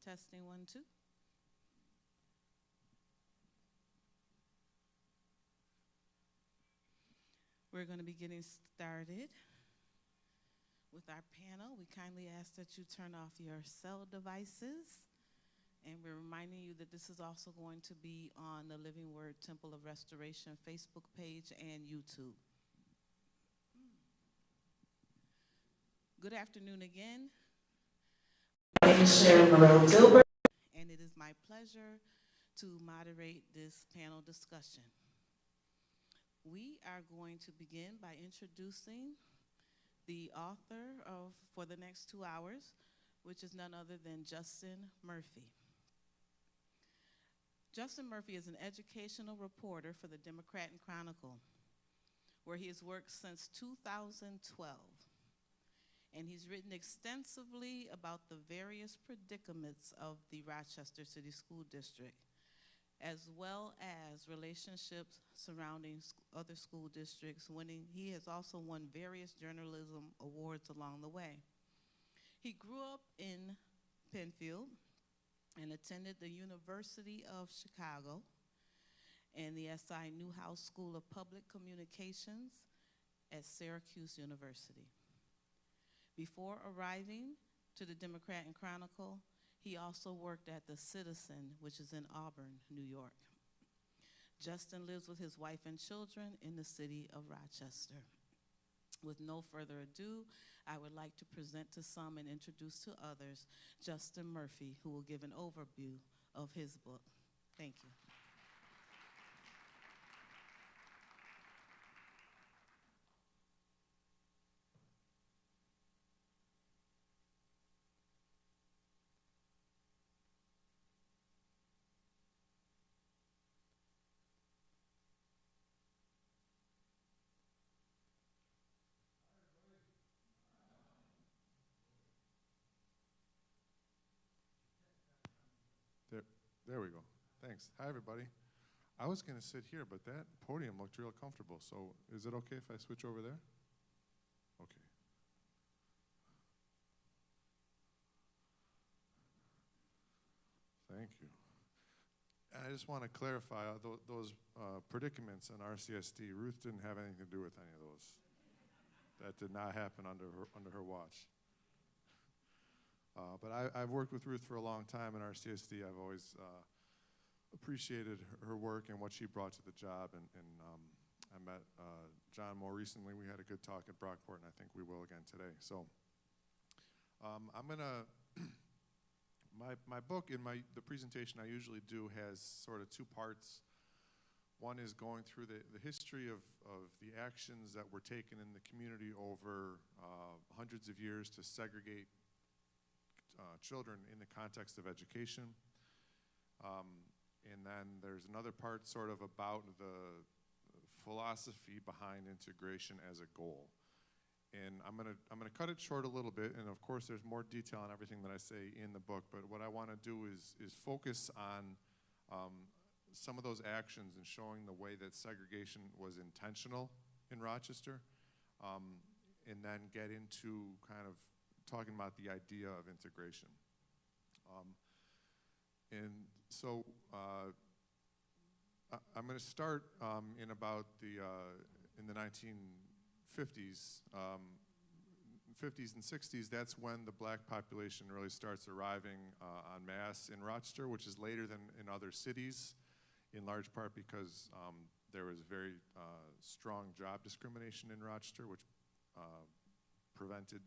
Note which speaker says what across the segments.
Speaker 1: Testing 1, 2. We're going to be getting started with our panel. We kindly ask that you turn off your cell devices. And we're reminding you that this is also going to be on the Living Word Temple of Restoration Facebook page and YouTube. Good afternoon again. My name is Sharon Morel Gilbert, and it is my pleasure to moderate this panel discussion. We are going to begin by introducing the author for the next 2 hours, which is none other than Justin Murphy. Justin Murphy is an educational reporter for the Democrat and Chronicle, where he has worked since 2012. And he's written extensively about the various predicaments of the Rochester City School District, as well as relationships surrounding other school districts. He has also won various journalism awards along the way. He grew up in Penfield and attended the University of Chicago and the SI Newhouse School of Public Communications at Syracuse University. Before arriving to the Democrat and Chronicle, he also worked at the Citizen, which is in Auburn, New York. Justin lives with his wife and children in the city of Rochester. With no further ado, I would like to present to some and introduce to others Justin Murphy, who will give an overview of his book. Thank you.
Speaker 2: There we go. Thanks. Hi, everybody. I was going to sit here, but that podium looked real comfortable. So is it okay if I switch over there? Okay. Thank you. And I just want to clarify those predicaments in RCSD. Ruth didn't have anything to do with any of those. That did not happen under her watch. But I've worked with Ruth for a long time in RCSD. I've always appreciated her work and what she brought to the job. And I met John more recently. We had a good talk at Brockport, and I think we will again today. So I'm going to, my book, the presentation I usually do has sort of 2 parts. One is going through the history of the actions that were taken in the community over hundreds of years to segregate children in the context of education. And then there's another part sort of about the philosophy behind integration as a goal. And I'm gonna cut it short a little bit, and of course there's more detail on everything that I say in the book, but what I want to do is focus on some of those actions and showing the way that segregation was intentional in Rochester, and then get into kind of talking about the idea of integration. And so I'm going to start in about in the 1950s, 50s and 60s. That's when the black population really starts arriving en masse in Rochester, which is later than in other cities, in large part because there was very strong job discrimination in Rochester, which prevented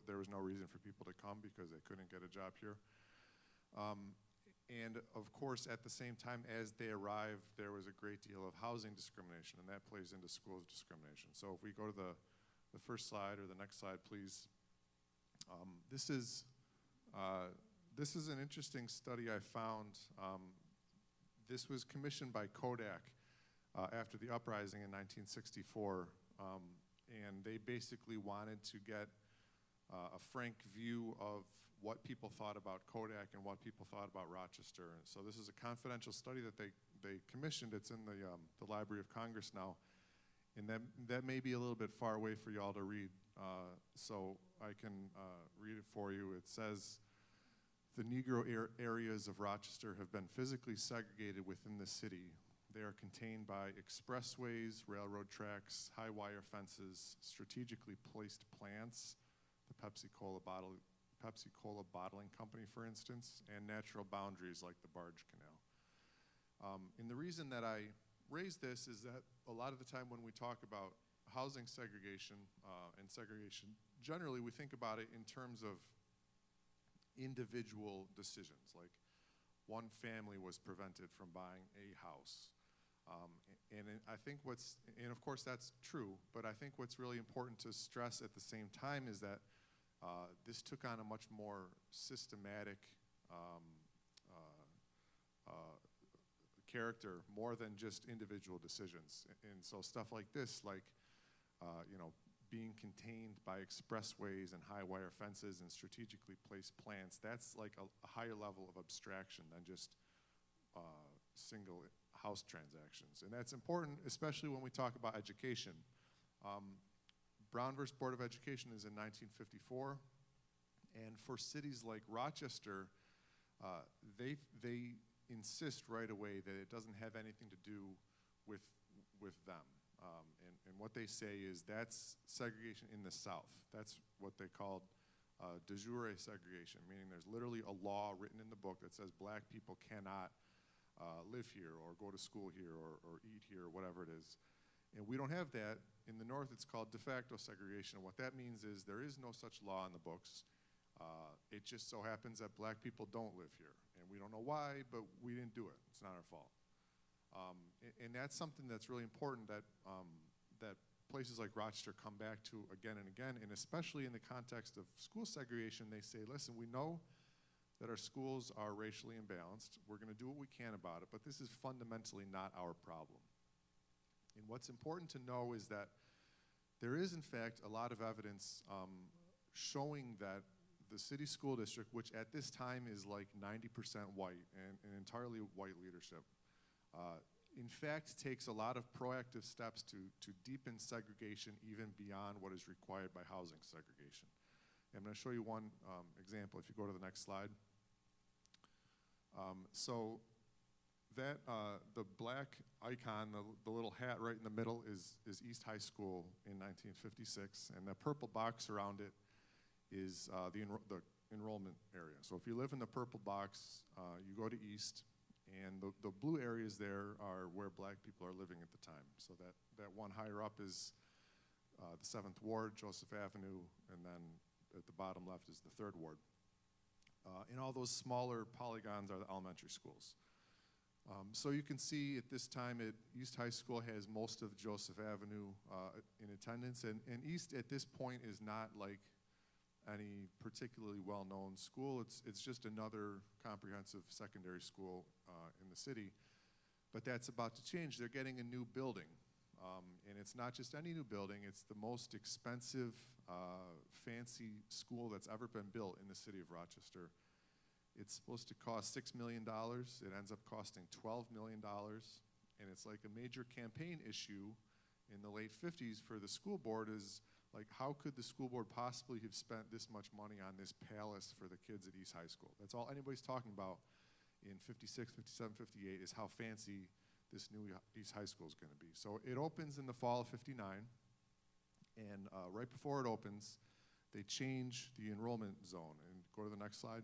Speaker 2: there was no reason for people to come because they couldn't get a job here. And of course, at the same time as they arrived, there was a great deal of housing discrimination, and that plays into schools discrimination. So if we go to the first slide, or the next slide, please. This is an interesting study I found. This was commissioned by Kodak after the uprising in 1964, and they basically wanted to get a frank view of what people thought about Kodak and what people thought about Rochester. And so this is a confidential study that they commissioned. It's in the Library of Congress now. And that may be a little bit far away for y'all to read, so I can read it for you. It says, The Negro areas of Rochester have been physically segregated within the city. They are contained by expressways, railroad tracks, high wire fences, strategically placed plants, the Pepsi-Cola bottling company, for instance, and natural boundaries like the barge canal. And the reason that I raise this is that a lot of the time when we talk about housing segregation and segregation, generally we think about it in terms of individual decisions, like one family was prevented from buying a house. I think and of course that's true, but I think what's really important to stress at the same time is that this took on a much more systematic character, more than just individual decisions. And so stuff like this, like being contained by expressways and high wire fences and strategically placed plants, that's like a higher level of abstraction than just single house transactions. And that's important, especially when we talk about education. Brown versus Board of Education is in 1954, and for cities like Rochester, they insist right away that it doesn't have anything to do with them. And what they say is that's segregation in the South. That's what they called de jure segregation, meaning there's literally a law written in the book that says black people cannot live here or go to school here or eat here or whatever it is. And we don't have that. In the North, it's called de facto segregation. And what that means is there is no such law in the books. It just so happens that black people don't live here. And we don't know why, but we didn't do it. It's not our fault. And that's something that's really important that places like Rochester come back to again and again, and especially in the context of school segregation, they say, listen, we know that our schools are racially imbalanced. We're going to do what we can about it, but this is fundamentally not our problem. And what's important to know is that there is, in fact, a lot of evidence showing that the city school district, which at this time is like 90% white and entirely white leadership, in fact takes a lot of proactive steps to deepen segregation even beyond what is required by housing segregation. I'm going to show you one example if you go to the next slide. So that the black icon, the little hat right in the middle is East High School in 1956, and the purple box around it is the enrollment area. So if you live in the purple box, you go to East, and the blue areas there are where black people are living at the time. So that one higher up is the 7th Ward, Joseph Avenue, and then at the bottom left is the 3rd Ward. And all those smaller polygons are the elementary schools. So you can see at this time East High School has most of Joseph Avenue in attendance, and East at this point is not like any particularly well-known school. It's just another comprehensive secondary school in the city, but that's about to change. They're getting a new building, and it's not just any new building. It's the most expensive, fancy school that's ever been built in the city of Rochester. It's supposed to cost $6 million. It ends up costing $12 million, and it's like a major campaign issue in the late 50s for the school board is, like, how could the school board possibly have spent this much money on this palace for the kids at East High School? That's all anybody's talking about in 56, 57, 58 is how fancy this new East High School is going to be. So it opens in the fall of 59, and right before it opens, they change the enrollment zone. And go to the next slide.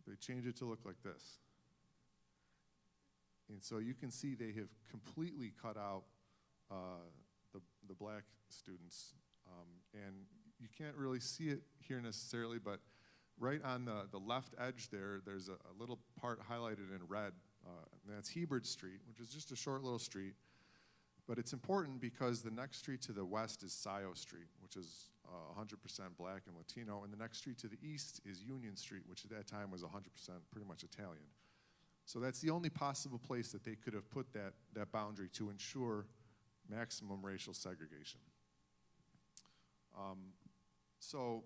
Speaker 2: They change it to look like this. And so you can see they have completely cut out the black students. And you can't really see it here necessarily, but right on the left edge there's a little part highlighted in red. And that's Hebert Street, which is just a short little street. But it's important because the next street to the west is Scio Street, which is 100% black and Latino. And the next street to the east is Union Street, which at that time was 100% pretty much Italian. So that's the only possible place that they could have put that boundary to ensure maximum racial segregation. So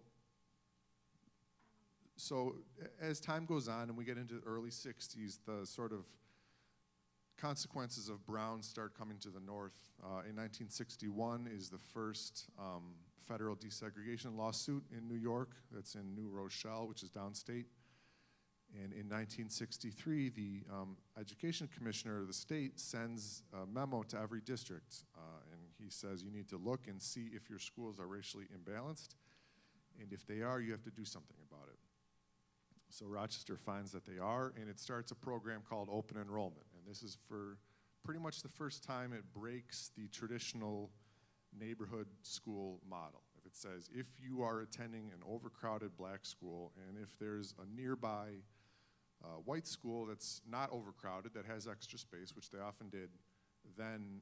Speaker 2: as time goes on and we get into the early 60s, the sort of consequences of Brown start coming to the north. In 1961 is the first federal desegregation lawsuit in New York. That's in New Rochelle, which is downstate. And in 1963, the education commissioner of the state sends a memo to every district. And he says, you need to look and see if your schools are racially imbalanced. And if they are, you have to do something about it. So Rochester finds that they are, and it starts a program called open enrollment. And this is for pretty much the first time it breaks the traditional neighborhood school model. If it says, if you are attending an overcrowded black school, and if there's a nearby white school that's not overcrowded, that has extra space, which they often did, then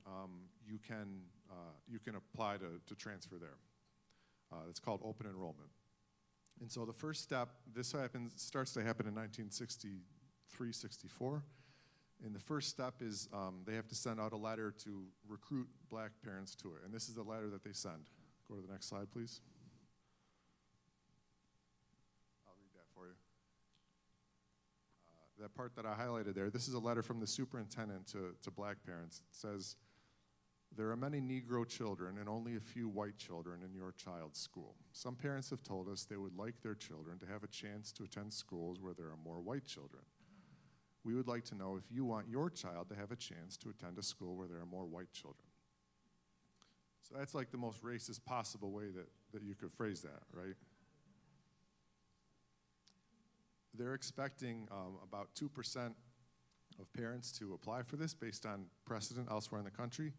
Speaker 2: you can apply to transfer there. It's called open enrollment. And so the first step, this starts to happen in 1963, 64. And the first step is they have to send out a letter to recruit black parents to it. And this is the letter that they send. Go to the next slide, please. I'll read that for you. That part that I highlighted there, this is a letter from the superintendent to black parents. It says, there are many Negro children and only a few white children in your child's school. Some parents have told us they would like their children to have a chance to attend schools where there are more white children. We would like to know if you want your child to have a chance to attend a school where there are more white children. So that's like the most racist possible way that you could phrase that, right? They're expecting about 2% of parents to apply for this based on precedent elsewhere in the country.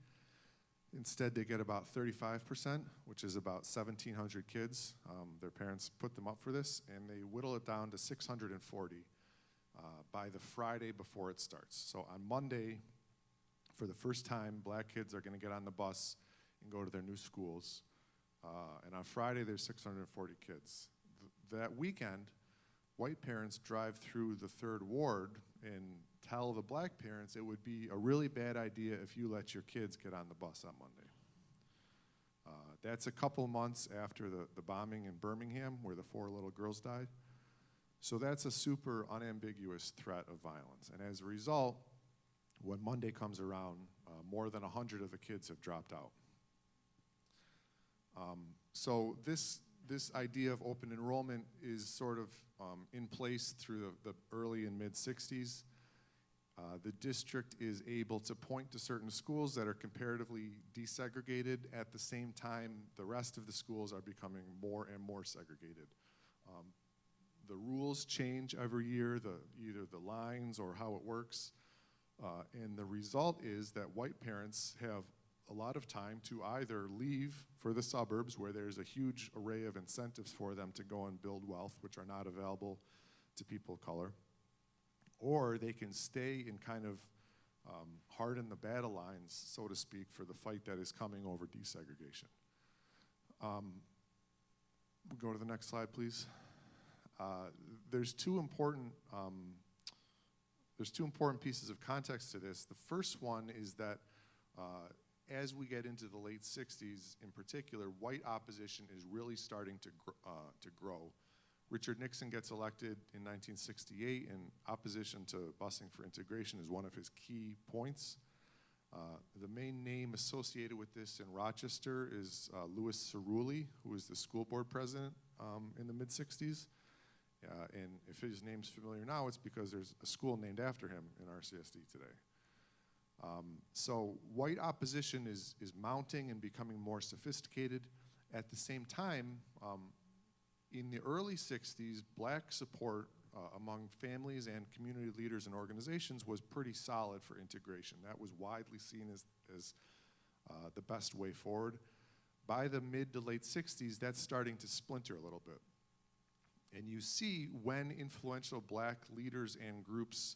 Speaker 2: Instead, they get about 35%, which is about 1,700 kids. Their parents put them up for this, and they whittle it down to 640 by the Friday before it starts. So on Monday, for the first time, black kids are going to get on the bus and go to their new schools. And on Friday, there's 640 kids. That weekend, white parents drive through the third ward and tell the black parents it would be a really bad idea if you let your kids get on the bus on Monday. That's a couple months after the bombing in Birmingham where the 4 little girls died. So that's a super unambiguous threat of violence. And as a result, when Monday comes around, more than 100 of the kids have dropped out. So this idea of open enrollment is sort of in place through the early and mid-60s. The district is able to point to certain schools that are comparatively desegregated. At the same time, the rest of the schools are becoming more and more segregated. The rules change every year, either the lines or how it works. And the result is that white parents have a lot of time to either leave for the suburbs, where there's a huge array of incentives for them to go and build wealth, which are not available to people of color, or they can stay and kind of harden the battle lines, so to speak, for the fight that is coming over desegregation. We'll go to the next slide, please. There's two important pieces of context to this. The first one is that as we get into the late 60s, in particular, white opposition is really starting to grow. Richard Nixon gets elected in 1968, and opposition to busing for integration is one of his key points. The main name associated with this in Rochester is Louis Cerulli, who was the school board president in the mid-60s. And if his name's familiar now, it's because there's a school named after him in RCSD today. So white opposition is mounting and becoming more sophisticated. At the same time, in the early 60s, black support among families and community leaders and organizations was pretty solid for integration. That was widely seen as the best way forward. By the mid to late 60s, that's starting to splinter a little bit. And you see when influential black leaders and groups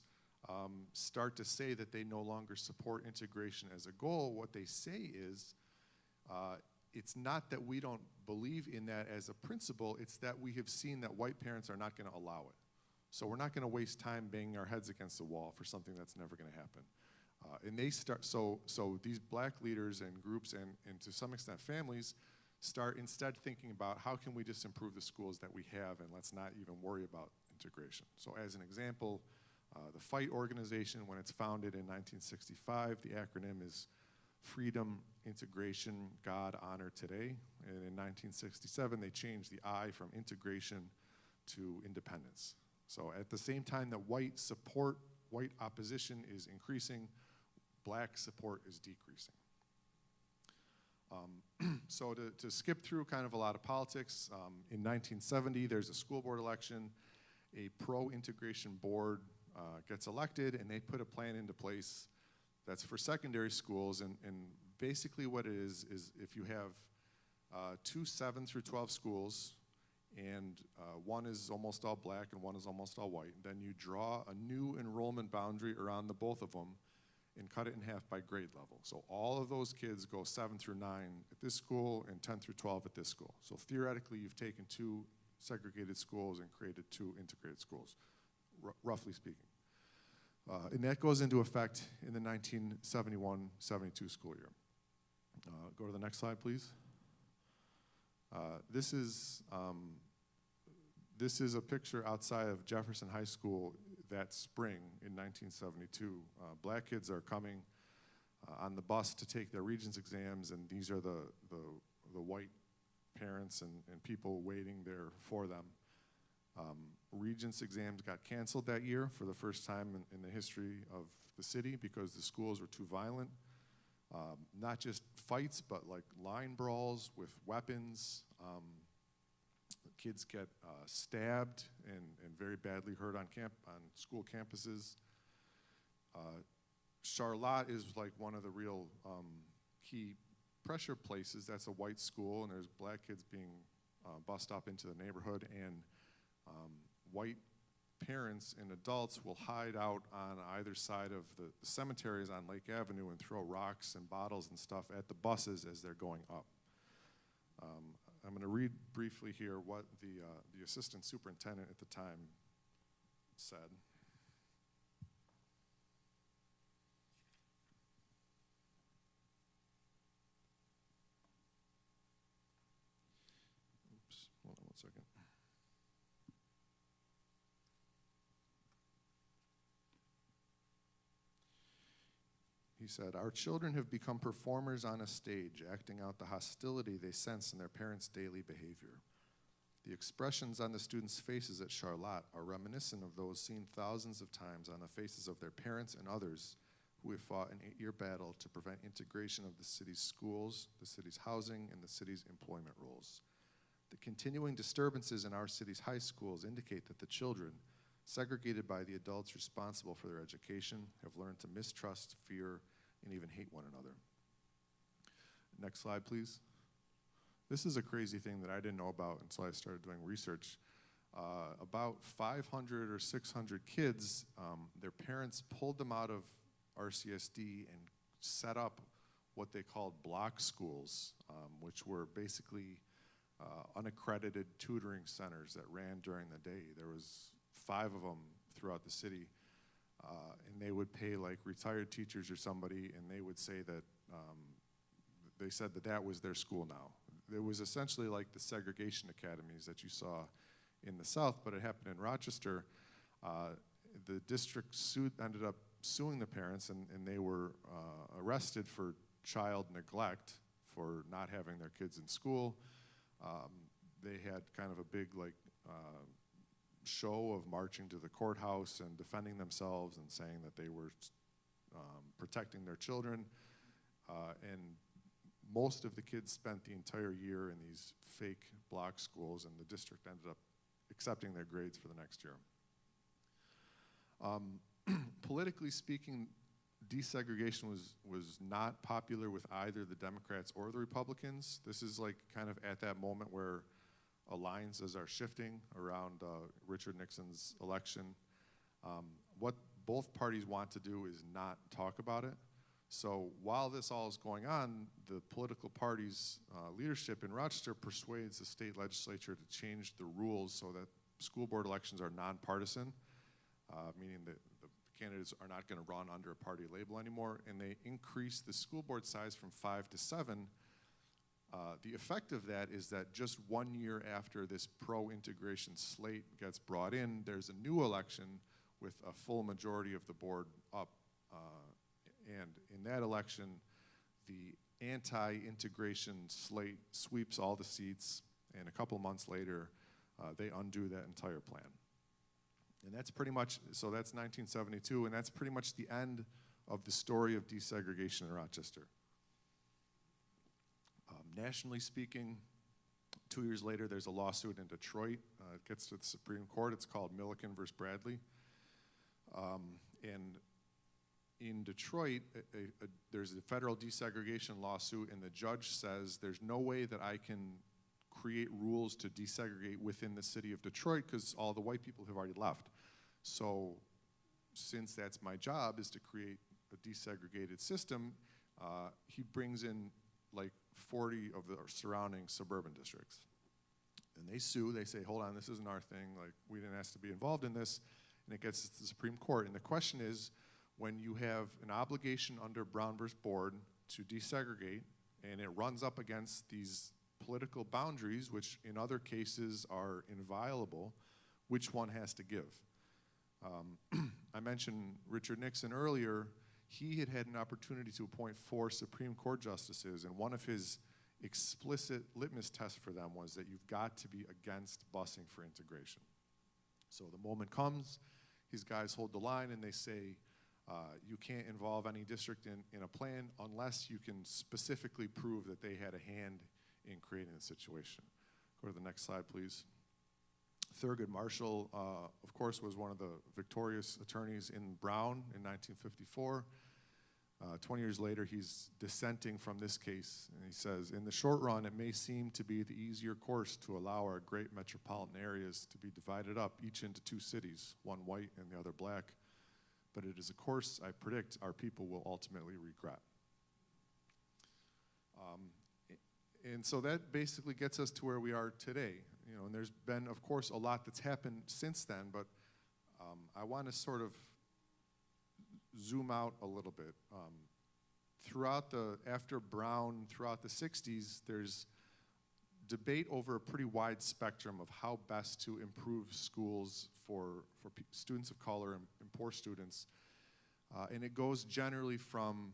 Speaker 2: start to say that they no longer support integration as a goal, what they say is, it's not that we don't believe in that as a principle, it's that we have seen that white parents are not going to allow it. So we're not going to waste time banging our heads against the wall for something that's never going to happen. And they start, so these black leaders and groups and to some extent families start instead thinking about how can we just improve the schools that we have, and let's not even worry about integration. So as an example, The FIGHT organization, when it's founded in 1965, the acronym is Freedom, Integration, God, Honor, Today. And in 1967, they changed the I from integration to independence. So at the same time that white opposition is increasing, black support is decreasing. So to skip through kind of a lot of politics, in 1970, there's a school board election. A pro-integration board gets elected, and they put a plan into place that's for secondary schools. And basically what it is if you have 2 7 through 12 schools, and one is almost all black and one is almost all white, then you draw a new enrollment boundary around the both of them and cut it in half by grade level. So all of those kids go 7 through 9 at this school and 10 through 12 at this school. So theoretically, you've taken 2 segregated schools and created 2 integrated schools, roughly speaking. And that goes into effect in the 1971-72 school year. Go to the next slide, please. This is a picture outside of Jefferson High School that spring in 1972. Black kids are coming on the bus to take their Regents exams, and these are the white parents and people waiting there for them. Regents exams got canceled that year for the first time in the history of the city because the schools were too violent. Not just fights, but like line brawls with weapons. Kids get stabbed and very badly hurt on school campuses. Charlotte is like one of the real key pressure places. That's a white school, and there's black kids being bussed up into the neighborhood, and white parents and adults will hide out on either side of the cemeteries on Lake Avenue and throw rocks and bottles and stuff at the buses as they're going up. I'm going to read briefly here what the assistant superintendent at the time said. Oops, hold on one second. He said, "Our children have become performers on a stage, acting out the hostility they sense in their parents' daily behavior. The expressions on the students' faces at Charlotte are reminiscent of those seen thousands of times on the faces of their parents and others who have fought an 8-year battle to prevent integration of the city's schools, the city's housing, and the city's employment roles. The continuing disturbances in our city's high schools indicate that the children, segregated by the adults responsible for their education, have learned to mistrust, fear, and even hate one another." Next slide, please. This is a crazy thing that I didn't know about until I started doing research. About 500 or 600 kids, their parents pulled them out of RCSD and set up what they called block schools, which were basically unaccredited tutoring centers that ran during the day. There was 5 of them throughout the city, and they would pay like retired teachers or somebody, and they would say that they said that was their school now. It was essentially like the segregation academies that you saw in the South, but it happened in Rochester. The district ended up suing the parents, and they were arrested for child neglect for not having their kids in school. They had kind of a big show of marching to the courthouse and defending themselves and saying that they were protecting their children. And most of the kids spent the entire year in these fake block schools, and the district ended up accepting their grades for the next year. Politically speaking, desegregation was not popular with either the Democrats or the Republicans. This is like kind of at that moment where alliances are shifting around Richard Nixon's election. What both parties want to do is not talk about it. So while this all is going on, the political party's leadership in Rochester persuades the state legislature to change the rules so that school board elections are nonpartisan, meaning that the candidates are not going to run under a party label anymore, and they increase the school board size from 5 to 7. The effect of that is that just 1 year after this pro-integration slate gets brought in, there's a new election with a full majority of the board up. And in that election, the anti-integration slate sweeps all the seats, and a couple months later, they undo that entire plan. And that's pretty much, so that's 1972, and that's pretty much the end of the story of desegregation in Rochester. Nationally speaking, 2 years later, there's a lawsuit in Detroit. It gets to the Supreme Court. It's called Milliken versus Bradley. And in Detroit, there's a federal desegregation lawsuit, and the judge says there's no way that I can create rules to desegregate within the city of Detroit because all the white people have already left. So since that's my job is to create a desegregated system, he brings in like 40 of the surrounding suburban districts. And they sue, they say, hold on, this isn't our thing, like we didn't ask to be involved in this, and it gets to the Supreme Court. And the question is, when you have an obligation under Brown versus Board to desegregate, and it runs up against these political boundaries, which in other cases are inviolable, which one has to give? I mentioned Richard Nixon earlier. He had an opportunity to appoint 4 Supreme Court justices, and one of his explicit litmus tests for them was that you've got to be against busing for integration. So the moment comes, these guys hold the line and they say, you can't involve any district in a plan unless you can specifically prove that they had a hand in creating the situation. Go to the next slide, please. Thurgood Marshall, of course, was one of the victorious attorneys in Brown in 1954. 20 years later, he's dissenting from this case, and he says, in the short run, it may seem to be the easier course to allow our great metropolitan areas to be divided up, each into 2 cities, one white and the other black, but it is a course I predict our people will ultimately regret. And so that basically gets us to where we are today. You know, and there's been, of course, a lot that's happened since then, but I want to sort of zoom out a little bit. After Brown, throughout the 60s, there's debate over a pretty wide spectrum of how best to improve schools for students of color and poor students. And it goes generally from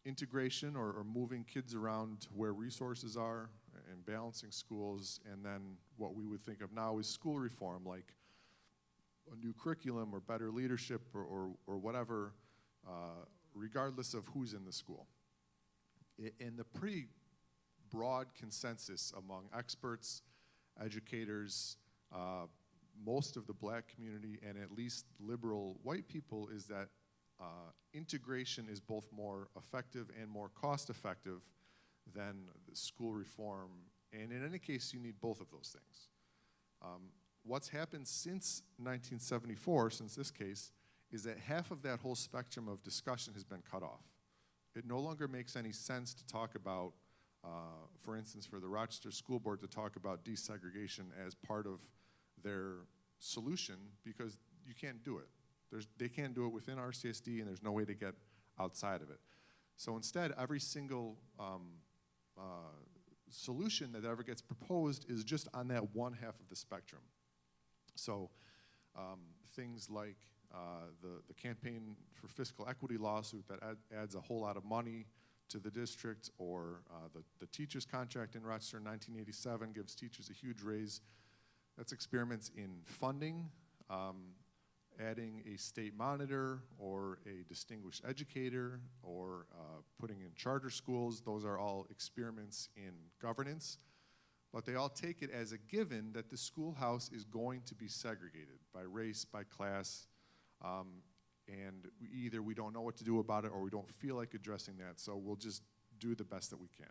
Speaker 2: integration or moving kids around to where resources are and balancing schools, and then what we would think of now is school reform, like a new curriculum or better leadership or whatever, regardless of who's in the school. And the pretty broad consensus among experts, educators, most of the black community, and at least liberal white people is that integration is both more effective and more cost effective than the school reform. And in any case, you need both of those things. What's happened since 1974, since this case, is that half of that whole spectrum of discussion has been cut off. It no longer makes any sense to talk about, for instance, for the Rochester School Board to talk about desegregation as part of their solution, because you can't do it. They can't do it within RCSD, and there's no way to get outside of it. So instead, every single solution that ever gets proposed is just on that one half of the spectrum. So things like the Campaign for Fiscal Equity lawsuit that adds a whole lot of money to the district, or the teacher's contract in Rochester in 1987 gives teachers a huge raise. That's experiments in funding, adding a state monitor or a distinguished educator, or putting in charter schools. Those are all experiments in governance, but they all take it as a given that the schoolhouse is going to be segregated by race, by class, and either we don't know what to do about it or we don't feel like addressing that, so we'll just do the best that we can.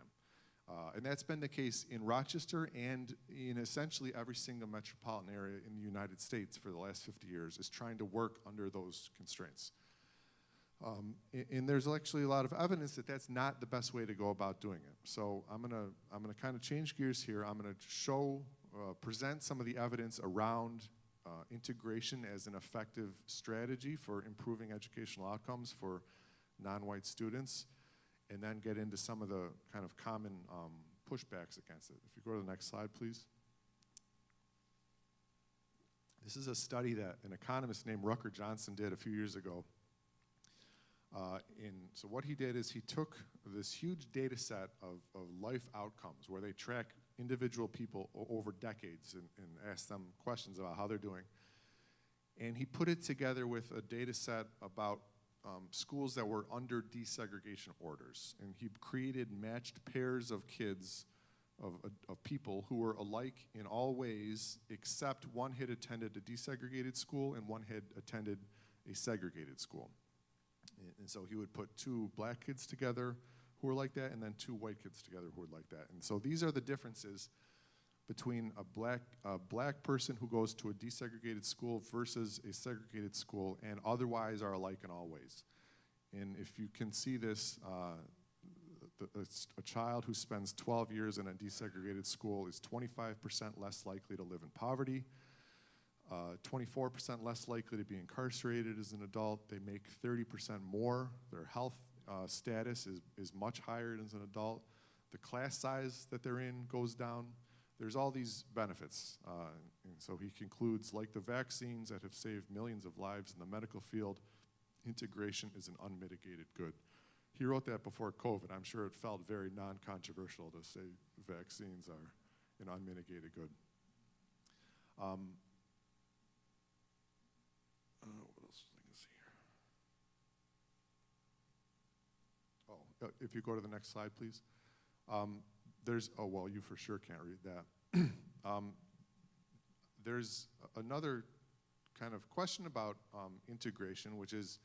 Speaker 2: And that's been the case in Rochester and in essentially every single metropolitan area in the United States for the last 50 years, is trying to work under those constraints. And there's actually a lot of evidence that that's not the best way to go about doing it. So I'm gonna kind of change gears here. I'm gonna present some of the evidence around integration as an effective strategy for improving educational outcomes for non-white students, and then get into some of the kind of common pushbacks against it. If you go to the next slide, please. This is a study that an economist named Rucker Johnson did a few years ago. So what he did is he took this huge data set of life outcomes where they track individual people over decades and ask them questions about how they're doing. And he put it together with a data set about schools that were under desegregation orders. And he created matched pairs of kids, of people who were alike in all ways, except one had attended a desegregated school and one had attended a segregated school. And so he would put two black kids together who were like that, and then two white kids together who were like that. And so these are the differences between a black person who goes to a desegregated school versus a segregated school, and otherwise are alike in all ways. And if you can see this, a child who spends 12 years in a desegregated school is 25% less likely to live in poverty, 24% less likely to be incarcerated as an adult. They make 30% more. Their health status is much higher as an adult. The class size that they're in goes down. There's all these benefits. And so he concludes, like the vaccines that have saved millions of lives in the medical field, integration is an unmitigated good. He wrote that before COVID. I'm sure it felt very non-controversial to say vaccines are an unmitigated good. What else was I going to see here? If you go to the next slide, please. You for sure can't read that. There's another kind of question about integration, which is,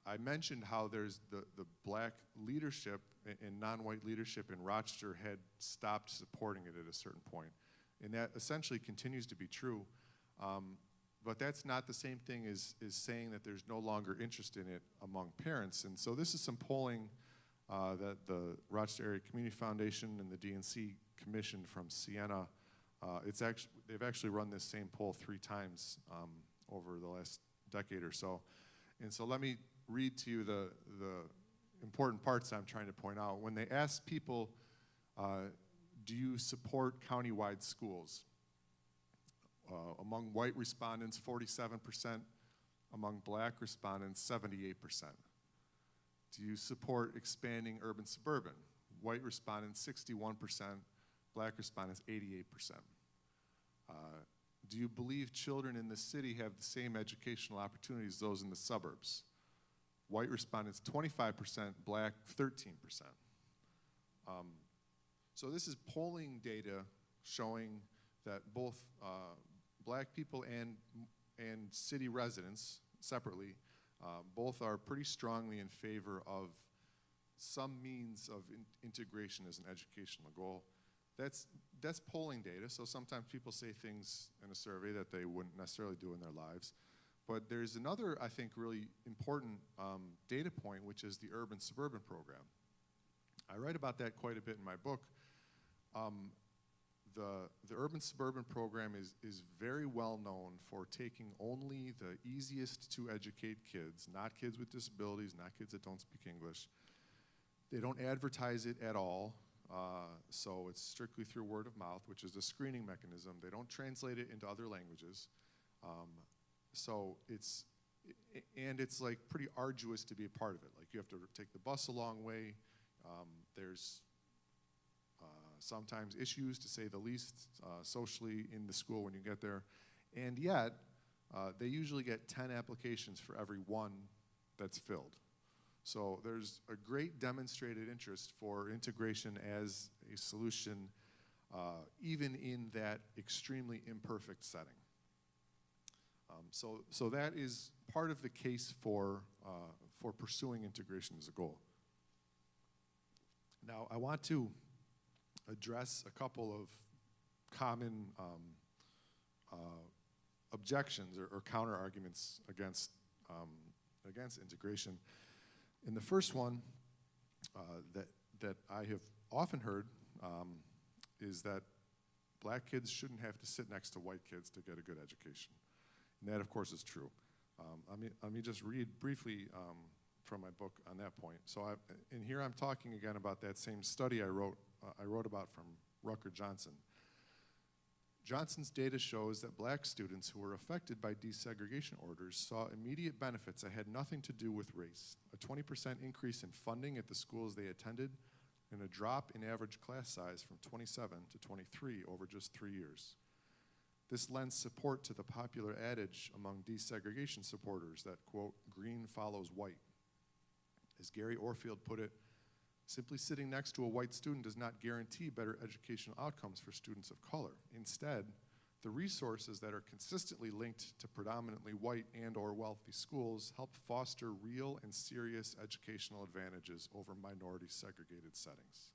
Speaker 2: I mentioned how there's the black leadership and non-white leadership in Rochester had stopped supporting it at a certain point. And that essentially continues to be true. But that's not the same thing as saying that there's no longer interest in it among parents. And so this is some polling that the Rochester Area Community Foundation and the DNC commissioned from Siena. They've actually run this same poll 3 times over the last decade or so. And so let me read to you the important parts I'm trying to point out. When they ask people, do you support countywide schools? Among white respondents, 47%. Among black respondents, 78%. Do you support expanding urban suburban? White respondents, 61%. Black respondents, 88%. Do you believe children in the city have the same educational opportunities as those in the suburbs? White respondents, 25%. Black, 13%. So this is polling data showing that both black people and city residents separately, both are pretty strongly in favor of some means of integration as an educational goal. That's polling data, so sometimes people say things in a survey that they wouldn't necessarily do in their lives. But there's another, I think, really important data point, which is the urban-suburban program. I write about that quite a bit in my book. The urban-suburban program is very well known for taking only the easiest to educate kids, not kids with disabilities, not kids that don't speak English. They don't advertise it at all, so it's strictly through word of mouth, which is a screening mechanism. They don't translate it into other languages. So it's like pretty arduous to be a part of it. Like you have to take the bus a long way. There's sometimes issues, to say the least, socially in the school when you get there. And yet, they usually get 10 applications for every one that's filled. So there's a great demonstrated interest for integration as a solution, even in that extremely imperfect setting. So that is part of the case for pursuing integration as a goal. Now, I want to address a couple of common objections or counter arguments against integration. And the first one that I have often heard is that black kids shouldn't have to sit next to white kids to get a good education. And that, of course, is true. Let me just read briefly from my book on that point. So, and here I'm talking again about that same study I wrote about from Rucker Johnson. Johnson's data shows that black students who were affected by desegregation orders saw immediate benefits that had nothing to do with race. A 20% increase in funding at the schools they attended, and a drop in average class size from 27 to 23 over just 3 years. This lends support to the popular adage among desegregation supporters that, quote, green follows white. As Gary Orfield put it, simply sitting next to a white student does not guarantee better educational outcomes for students of color. Instead, the resources that are consistently linked to predominantly white and/or wealthy schools help foster real and serious educational advantages over minority segregated settings.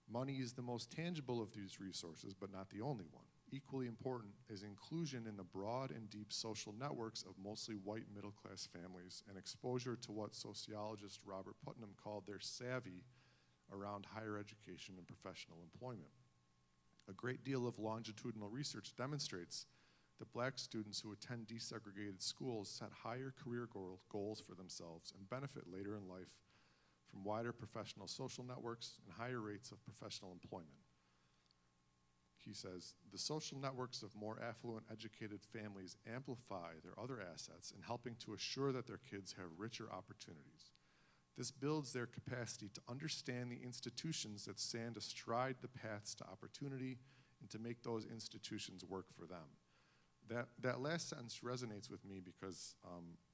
Speaker 2: Money is the most tangible of these resources, but not the only one. Equally important is inclusion in the broad and deep social networks of mostly white middle-class families and exposure to what sociologist Robert Putnam called their savvy around higher education and professional employment. A great deal of longitudinal research demonstrates that black students who attend desegregated schools set higher career goals for themselves and benefit later in life from wider professional social networks and higher rates of professional employment. He says, the social networks of more affluent, educated families amplify their other assets in helping to assure that their kids have richer opportunities. This builds their capacity to understand the institutions that stand astride the paths to opportunity and to make those institutions work for them. That last sentence resonates with me because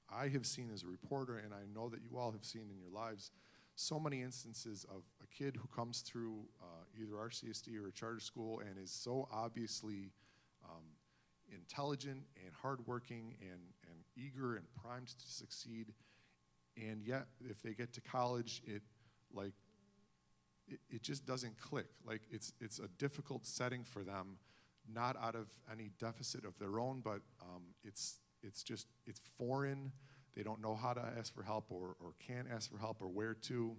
Speaker 2: I have seen as a reporter, and I know that you all have seen in your lives, so many instances of a kid who comes through either RCSD or a charter school and is so obviously intelligent and hardworking and eager and primed to succeed, and yet if they get to college, it just doesn't click. Like it's a difficult setting for them, not out of any deficit of their own, but it's foreign. They don't know how to ask for help or can't ask for help or where to,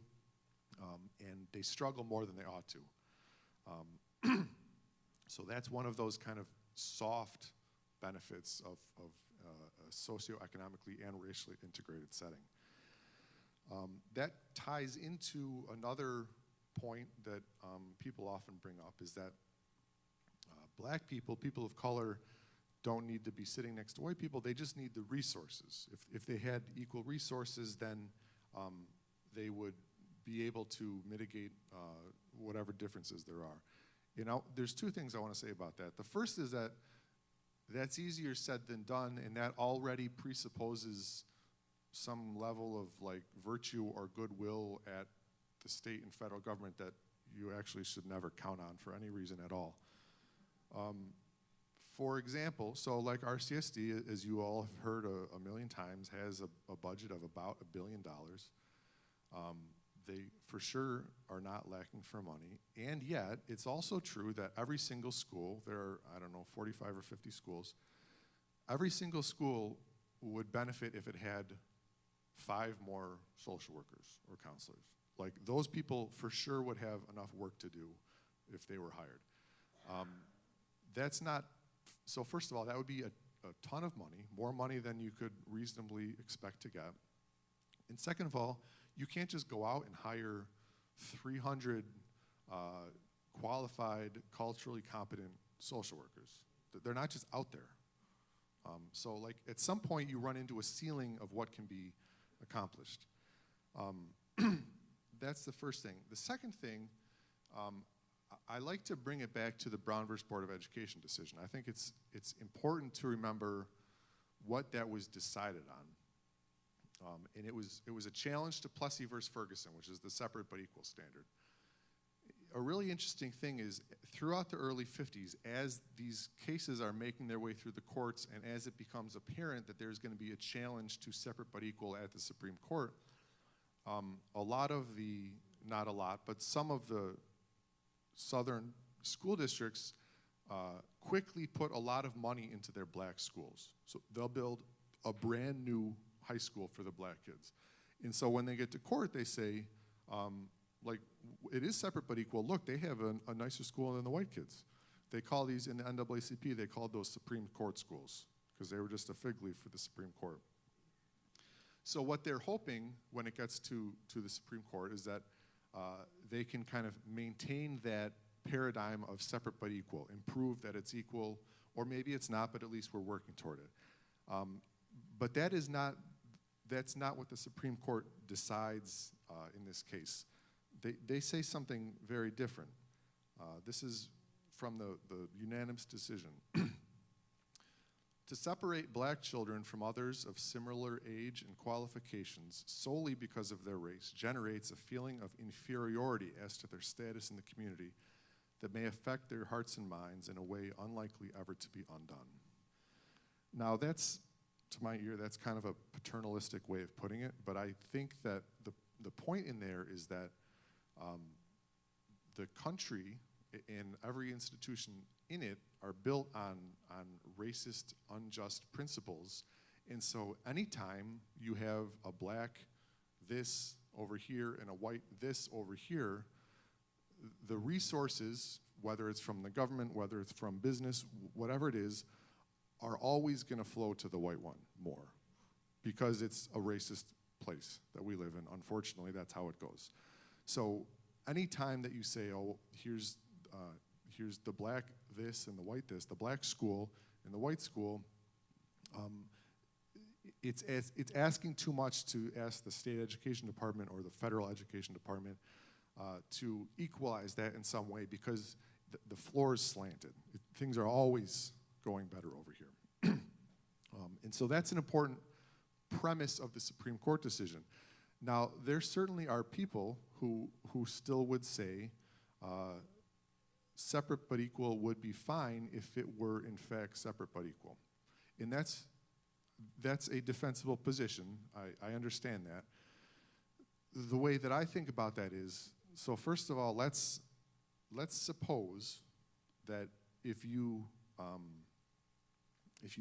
Speaker 2: and they struggle more than they ought to. So that's one of those kind of soft benefits of a socioeconomically and racially integrated setting. That ties into another point that people often bring up, is that black people, people of color, don't need to be sitting next to white people. They just need the resources. If they had equal resources, then they would be able to mitigate whatever differences there are. You know, there's two things I want to say about that. The first is that that's easier said than done, and that already presupposes some level of like virtue or goodwill at the state and federal government that you actually should never count on for any reason at all. For example, so like RCSD, as you all have heard a million times, has a budget of about $1 billion. They for sure are not lacking for money, and yet it's also true that every single school, there are, I don't know, 45 or 50 schools, every single school would benefit if it had 5 more social workers or counselors. Like those people for sure would have enough work to do if they were hired. That's not, so first of all, that would be a ton of money, more money than you could reasonably expect to get. And second of all, you can't just go out and hire 300 qualified, culturally competent social workers. They're not just out there. So like at some point you run into a ceiling of what can be accomplished. That's the first thing. The second thing, I like to bring it back to the Brown versus Board of Education decision. I think it's important to remember what that was decided on. And it was a challenge to Plessy versus Ferguson, which is the separate but equal standard. A really interesting thing is throughout the early 50s, as these cases are making their way through the courts and as it becomes apparent that there's going to be a challenge to separate but equal at the Supreme Court, a lot of the, not a lot, but some of the southern school districts quickly put a lot of money into their black schools. So they'll build a brand new high school for the black kids. And so when they get to court, they say, like, it is separate but equal. Look, they have a nicer school than the white kids. They call these, in the NAACP, they called those Supreme Court schools because they were just a fig leaf for the Supreme Court. So what they're hoping when it gets to the Supreme Court is that they can kind of maintain that paradigm of separate but equal, and prove that it's equal, or maybe it's not, but at least we're working toward it. But that's not what the Supreme Court decides in this case. They say something very different. This is from the unanimous decision. To separate black children from others of similar age and qualifications solely because of their race generates a feeling of inferiority as to their status in the community that may affect their hearts and minds in a way unlikely ever to be undone. Now that's, to my ear, that's kind of a paternalistic way of putting it, but I think that the point in there is that the country and every institution in it are built on racist, unjust principles. And so anytime you have a black this over here and a white this over here, the resources, whether it's from the government, whether it's from business, whatever it is, are always gonna flow to the white one more because it's a racist place that we live in. Unfortunately, that's how it goes. So anytime that you say, oh, here's the black this and the white this, the black school and the white school, it's asking too much to ask the state education department or the federal education department to equalize that in some way, because the floor is slanted. Things are always going better over here. And so that's an important premise of the Supreme Court decision. Now, there certainly are people who still would say separate but equal would be fine if it were in fact separate but equal. And that's a defensible position. I understand that. The way that I think about that is, so first of all, let's suppose that if you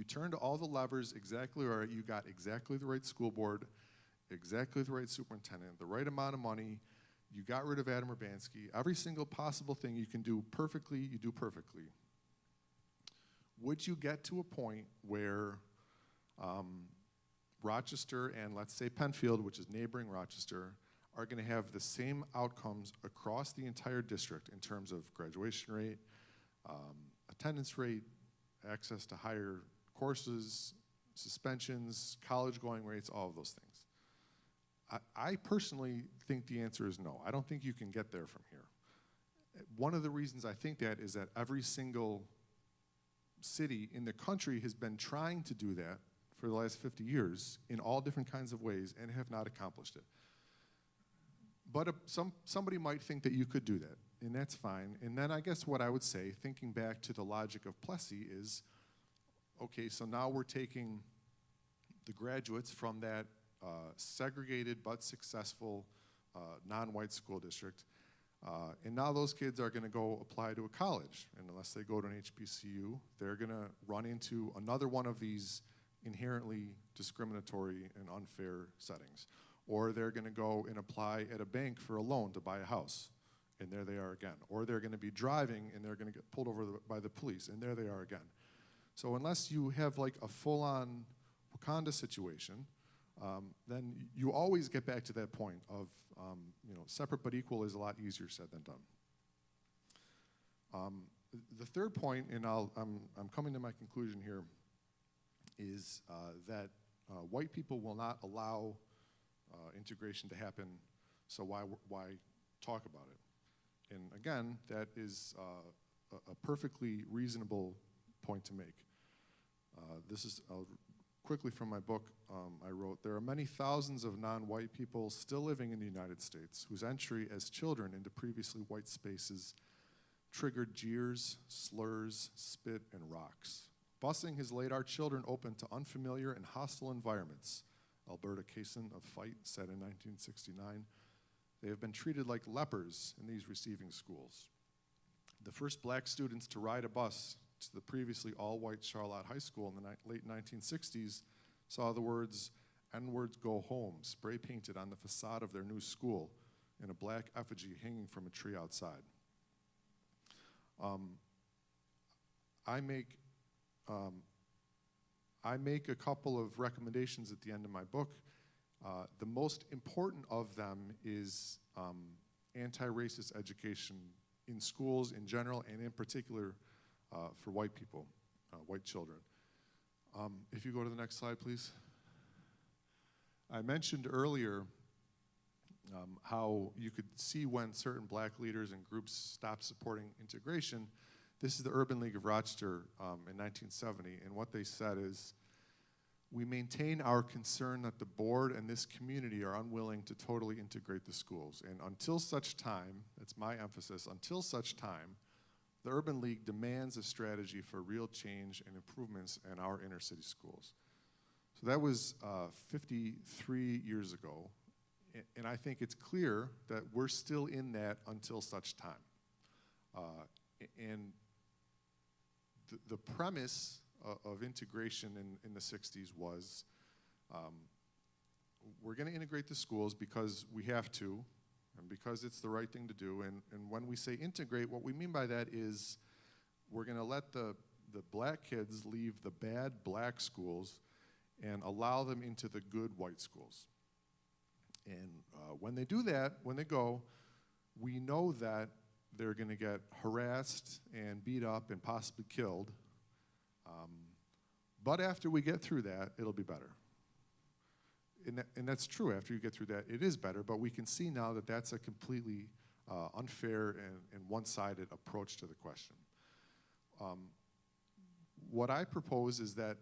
Speaker 2: turned all the levers exactly right, you got exactly the right school board, exactly the right superintendent, the right amount of money, you got rid of Adam Urbanski, every single possible thing you can do perfectly, you do perfectly. Would you get to a point where Rochester and, let's say, Penfield, which is neighboring Rochester, are going to have the same outcomes across the entire district in terms of graduation rate, attendance rate, access to higher courses, suspensions, college-going rates, all of those things? I personally think the answer is no. I don't think you can get there from here. One of the reasons I think that is that every single city in the country has been trying to do that for the last 50 years in all different kinds of ways and have not accomplished it. But somebody might think that you could do that, and that's fine. And then I guess what I would say, thinking back to the logic of Plessy, is, okay, so now we're taking the graduates from that segregated but successful non-white school district, and now those kids are going to go apply to a college. And unless they go to an HBCU, they're going to run into another one of these inherently discriminatory and unfair settings. Or they're going to go and apply at a bank for a loan to buy a house, and there they are again. Or they're going to be driving, and they're going to get pulled over by the police, and there they are again. So unless you have like a full-on Wakanda situation, then you always get back to that point of, separate but equal is a lot easier said than done. The third point, and I'm coming to my conclusion here, is that white people will not allow integration to happen, so why talk about it? And again, that is a perfectly reasonable point to make. This is quickly from my book. I wrote, there are many thousands of non-white people still living in the United States whose entry as children into previously white spaces triggered jeers, slurs, spit, and rocks. Busing has laid our children open to unfamiliar and hostile environments, Alberta Kaysen of Fight said in 1969. They have been treated like lepers in these receiving schools. The first black students to ride a bus to the previously all-white Charlotte High School in the late 1960s saw the words, "N-words go home," spray-painted on the facade of their new school and a black effigy hanging from a tree outside. I make a couple of recommendations at the end of my book. The most important of them is anti-racist education in schools in general and in particular for white people, white children. If you go to the next slide, please. I mentioned earlier how you could see when certain black leaders and groups stopped supporting integration. This is the Urban League of Rochester in 1970, and what they said is, we maintain our concern that the board and this community are unwilling to totally integrate the schools. And until such time, that's my emphasis, until such time, the Urban League demands a strategy for real change and improvements in our inner city schools. So that was 53 years ago. And I think it's clear that we're still in that until such time. And the premise of integration in the 60s was we're going to integrate the schools because we have to and because it's the right thing to do. And when we say integrate, what we mean by that is we're going to let the black kids leave the bad black schools and allow them into the good white schools. And when they do that, when they go, we know that they're going to get harassed and beat up and possibly killed. But after we get through that, it'll be better. And that's true. After you get through that, it is better. But we can see now that that's a completely unfair and one-sided approach to the question. What I propose is that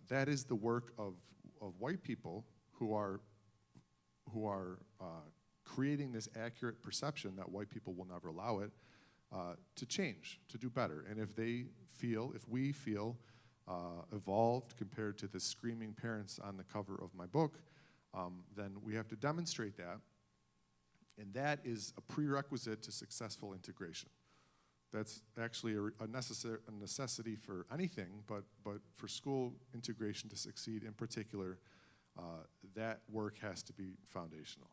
Speaker 2: that is the work of white people who are creating this accurate perception that white people will never allow it to change, to do better. And if we feel evolved compared to the screaming parents on the cover of my book, then we have to demonstrate that. And that is a prerequisite to successful integration. That's actually a necessity for anything, but for school integration to succeed in particular, that work has to be foundational.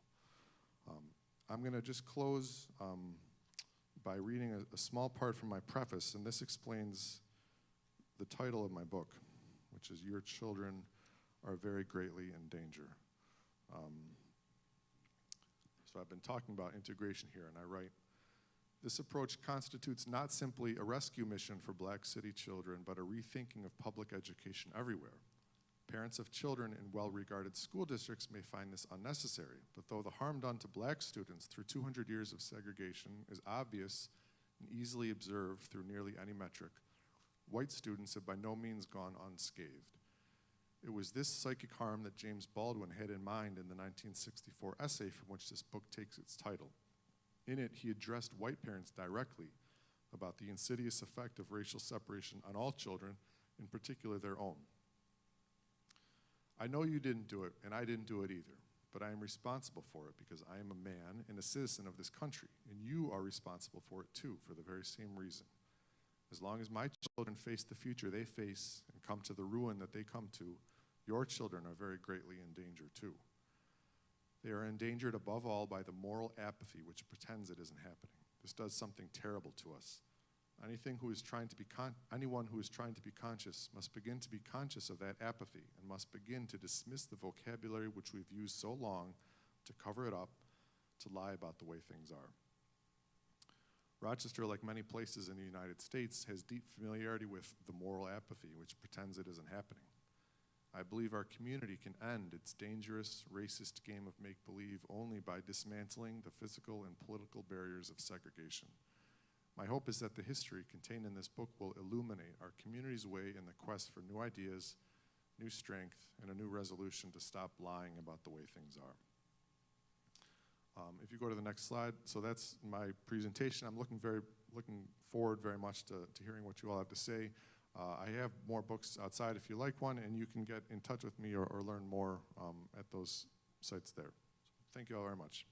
Speaker 2: I'm going to just close by reading a small part from my preface, and this explains the title of my book, which is Your Children Are Very Greatly in Danger. So I've been talking about integration here, and I write, this approach constitutes not simply a rescue mission for black city children, but a rethinking of public education everywhere. Parents of children in well-regarded school districts may find this unnecessary, but though the harm done to black students through 200 years of segregation is obvious and easily observed through nearly any metric, white students have by no means gone unscathed. It was this psychic harm that James Baldwin had in mind in the 1964 essay from which this book takes its title. In it, he addressed white parents directly about the insidious effect of racial separation on all children, in particular their own. I know you didn't do it, and I didn't do it either, but I am responsible for it because I am a man and a citizen of this country, and you are responsible for it too, for the very same reason. As long as my children face the future they face and come to the ruin that they come to, your children are very greatly in danger too. They are endangered above all by the moral apathy which pretends it isn't happening. This does something terrible to us. Anyone who is trying to be conscious must begin to be conscious of that apathy and must begin to dismiss the vocabulary which we've used so long to cover it up, to lie about the way things are. Rochester, like many places in the United States, has deep familiarity with the moral apathy which pretends it isn't happening. I believe our community can end its dangerous, racist game of make-believe only by dismantling the physical and political barriers of segregation. My hope is that the history contained in this book will illuminate our community's way in the quest for new ideas, new strength, and a new resolution to stop lying about the way things are. If you go to the next slide, so that's my presentation. I'm looking forward very much to hearing what you all have to say. I have more books outside if you like one, and you can get in touch with me or learn more at those sites there. Thank you all very much.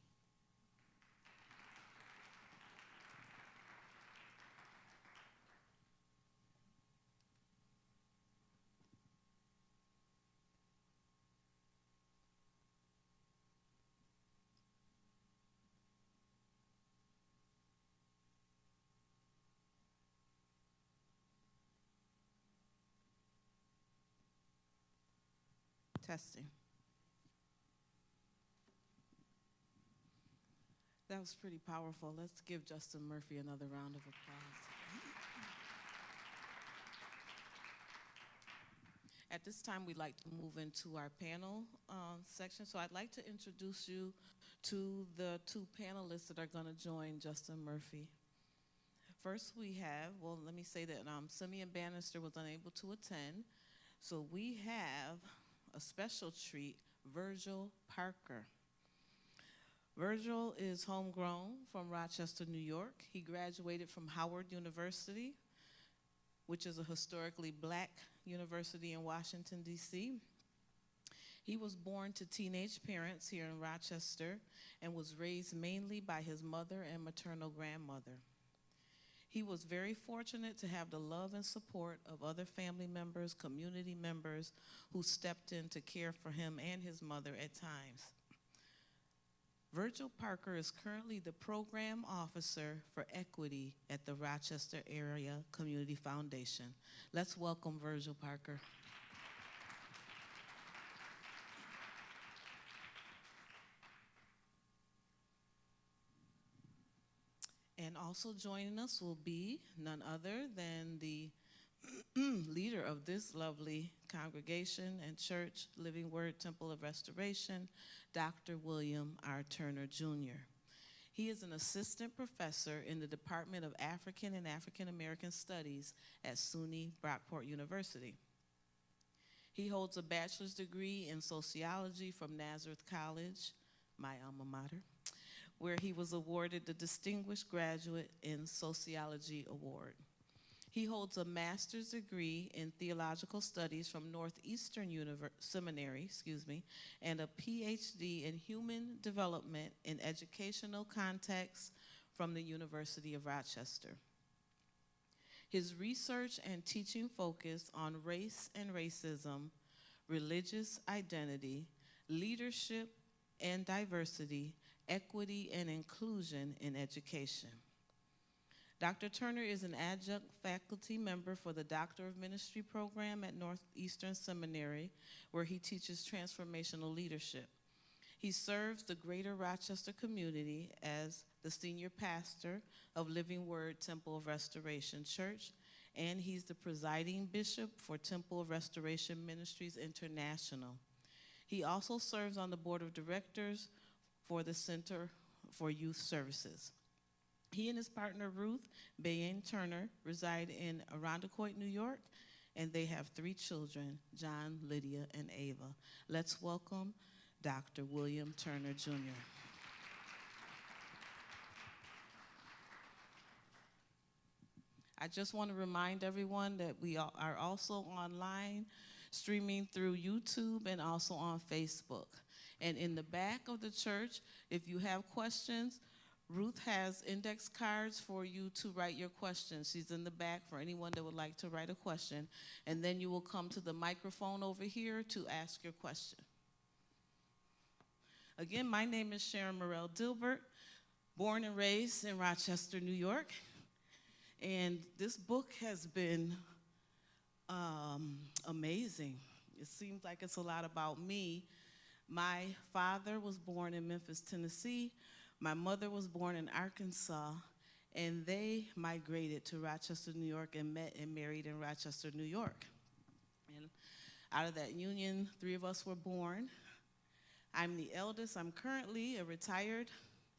Speaker 1: Testing. That was pretty powerful. Let's give Justin Murphy another round of applause. At this time, we'd like to move into our panel section. So I'd like to introduce you to the two panelists that are going to join Justin Murphy. First, we have, well, let me say that Simeon Bannister was unable to attend. So we have a special treat, Virgil Parker. Virgil is homegrown from Rochester, New York. He graduated from Howard University, which is a historically black university in Washington, D.C. He was born to teenage parents here in Rochester and was raised mainly by his mother and maternal grandmother. He was very fortunate to have the love and support of other family members, community members who stepped in to care for him and his mother at times. Virgil Parker is currently the program officer for equity at the Rochester Area Community Foundation. Let's welcome Virgil Parker. And also joining us will be none other than the leader of this lovely congregation and church, Living Word Temple of Restoration, Dr. William R. Turner, Jr. He is an assistant professor in the Department of African and African American Studies at SUNY Brockport University. He holds a bachelor's degree in sociology from Nazareth College, my alma mater, where he was awarded the Distinguished Graduate in Sociology Award. He holds a master's degree in theological studies from Northeastern Seminary, and a PhD in human development in educational context from the University of Rochester. His research and teaching focus on race and racism, religious identity, leadership and diversity, equity and inclusion in education. Dr. Turner is an adjunct faculty member for the Doctor of Ministry program at Northeastern Seminary, where he teaches transformational leadership. He serves the greater Rochester community as the senior pastor of Living Word Temple of Restoration Church, and he's the presiding bishop for Temple of Restoration Ministries International. He also serves on the board of directors for the Center for Youth Services. He and his partner, Ruth Bayane Turner, reside in Irondequoit, New York, and they have 3 children, John, Lydia, and Ava. Let's welcome Dr. William Turner, Jr. I just want to remind everyone that we are also online, streaming through YouTube and also on Facebook. And in the back of the church, if you have questions, Ruth has index cards for you to write your questions. She's in the back for anyone that would like to write a question. And then you will come to the microphone over here to ask your question. Again, my name is Sharon Morel Dilbert, born and raised in Rochester, New York. And this book has been amazing. It seems like it's a lot about me. My father was born in Memphis, Tennessee. My mother was born in Arkansas, and they migrated to Rochester, New York, and met and married in Rochester, New York. And out of that union, 3 of us were born. I'm the eldest. I'm currently a retired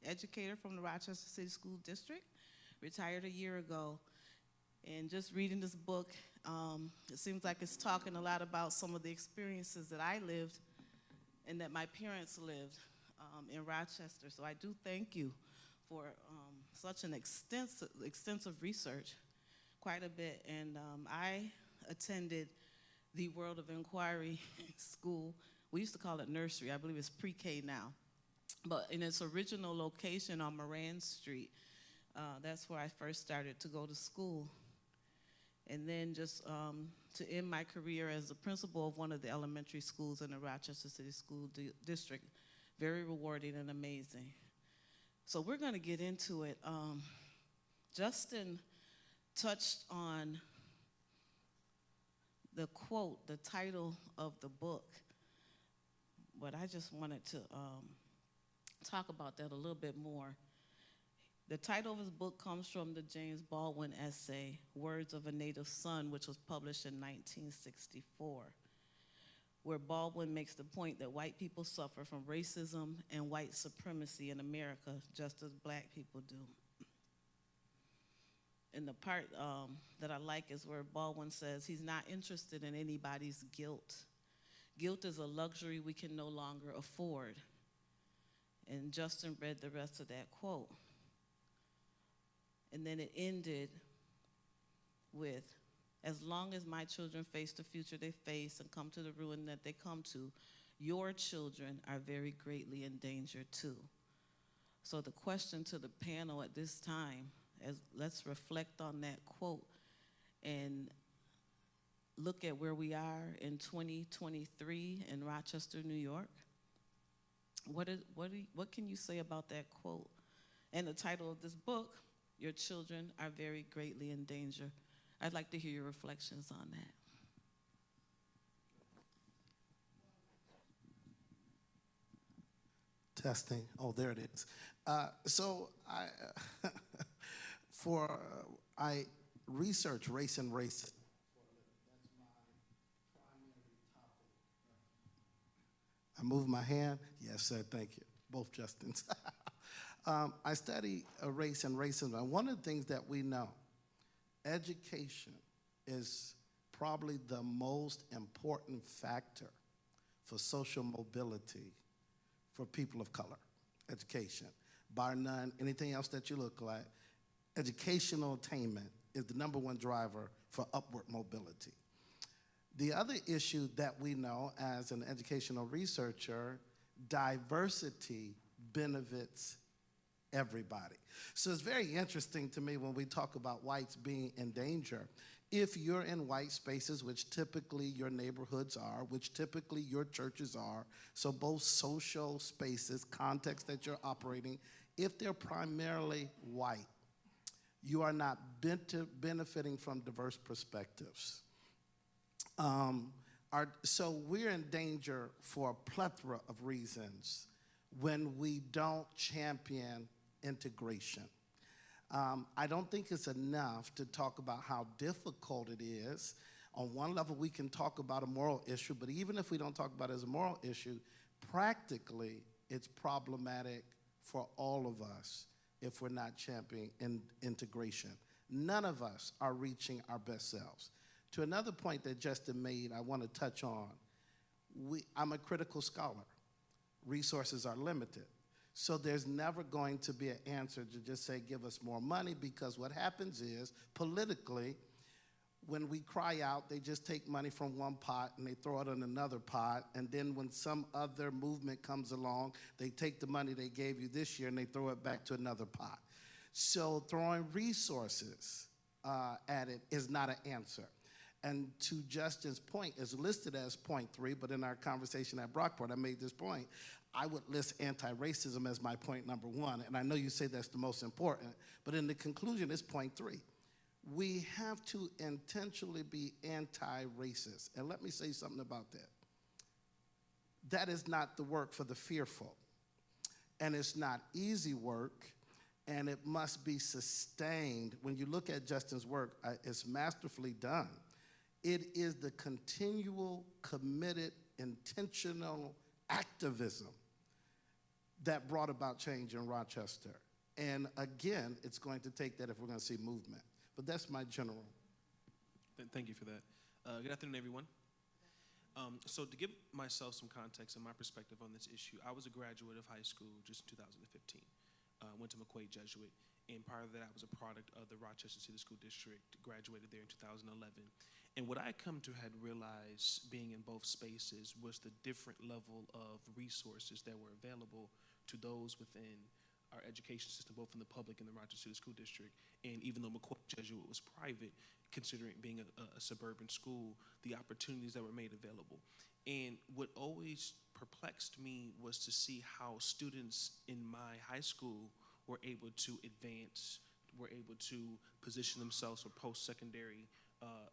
Speaker 1: educator from the Rochester City School District, retired a year ago. And just reading this book, it seems like it's talking a lot about some of the experiences that I lived and that my parents lived in Rochester. So I do thank you for such an extensive research, quite a bit. And I attended the World of Inquiry School. We used to call it nursery. I believe it's pre-K now. But in its original location on Moran Street, that's where I first started to go to school. And then just to end my career as the principal of one of the elementary schools in the Rochester City School District. Very rewarding and amazing. So we're going to get into it. Justin touched on the quote, the title of the book, but I just wanted to talk about that a little bit more. The title of his book comes from the James Baldwin essay, Words of a Native Son, which was published in 1964, where Baldwin makes the point that white people suffer from racism and white supremacy in America, just as black people do. And the part that I like is where Baldwin says he's not interested in anybody's guilt. Guilt is a luxury we can no longer afford. And Justin read the rest of that quote. And then it ended with, as long as my children face the future they face and come to the ruin that they come to, your children are very greatly in danger too. So the question to the panel at this time is, let's reflect on that quote and look at where we are in 2023 in Rochester, New York. What can you say about that quote? And the title of this book, Your Children Are Very Greatly in Danger. I'd like to hear your reflections on that.
Speaker 3: Testing. Oh, there it is. I research race and race. That's my primary topic. I move my hand. Yes, sir. Thank you. Both Justins. I study race and racism. And one of the things that we know, education is probably the most important factor for social mobility for people of color. Education. Bar none, anything else that you look like, educational attainment is the #1 driver for upward mobility. The other issue that we know as an educational researcher, diversity benefits everybody. So it's very interesting to me when we talk about whites being in danger. If you're in white spaces, which typically your neighborhoods are, which typically your churches are, so both social spaces, context that you're operating, if they're primarily white, you are not benefiting from diverse perspectives. So we're in danger for a plethora of reasons when we don't champion integration. I don't think it's enough to talk about how difficult it is. On one level, we can talk about a moral issue, but even if we don't talk about it as a moral issue, practically, it's problematic for all of us if we're not championing integration. None of us are reaching our best selves. To another point that Justin made, I want to touch on. I'm a critical scholar. Resources are limited. So there's never going to be an answer to just say, give us more money, because what happens is, politically, when we cry out, they just take money from one pot and they throw it in another pot, and then when some other movement comes along, they take the money they gave you this year and they throw it back to another pot. So throwing resources at it is not an answer. And to Justin's point, it's listed as point 3, but in our conversation at Brockport, I made this point. I would list anti-racism as my point number 1, and I know you say that's the most important, but in the conclusion, it's point 3. We have to intentionally be anti-racist, and let me say something about that. That is not the work for the fearful, and it's not easy work, and it must be sustained. When you look at Justin's work, it's masterfully done. It is the continual, committed, intentional activism that brought about change in Rochester. And again, it's going to take that if we're going to see movement. But that's my general.
Speaker 4: Thank you for that. Good afternoon, everyone. So to give myself some context and my perspective on this issue, I was a graduate of high school just in 2015. Went to McQuaid Jesuit, and prior to that, I was a product of the Rochester City School District, graduated there in 2011. And what I come to had realized being in both spaces was the different level of resources that were available to those within our education system, both in the public and the Rochester City School District. And even though McQuaid Jesuit was private, considering it being a suburban school, the opportunities that were made available. And what always perplexed me was to see how students in my high school were able to advance, were able to position themselves for post-secondary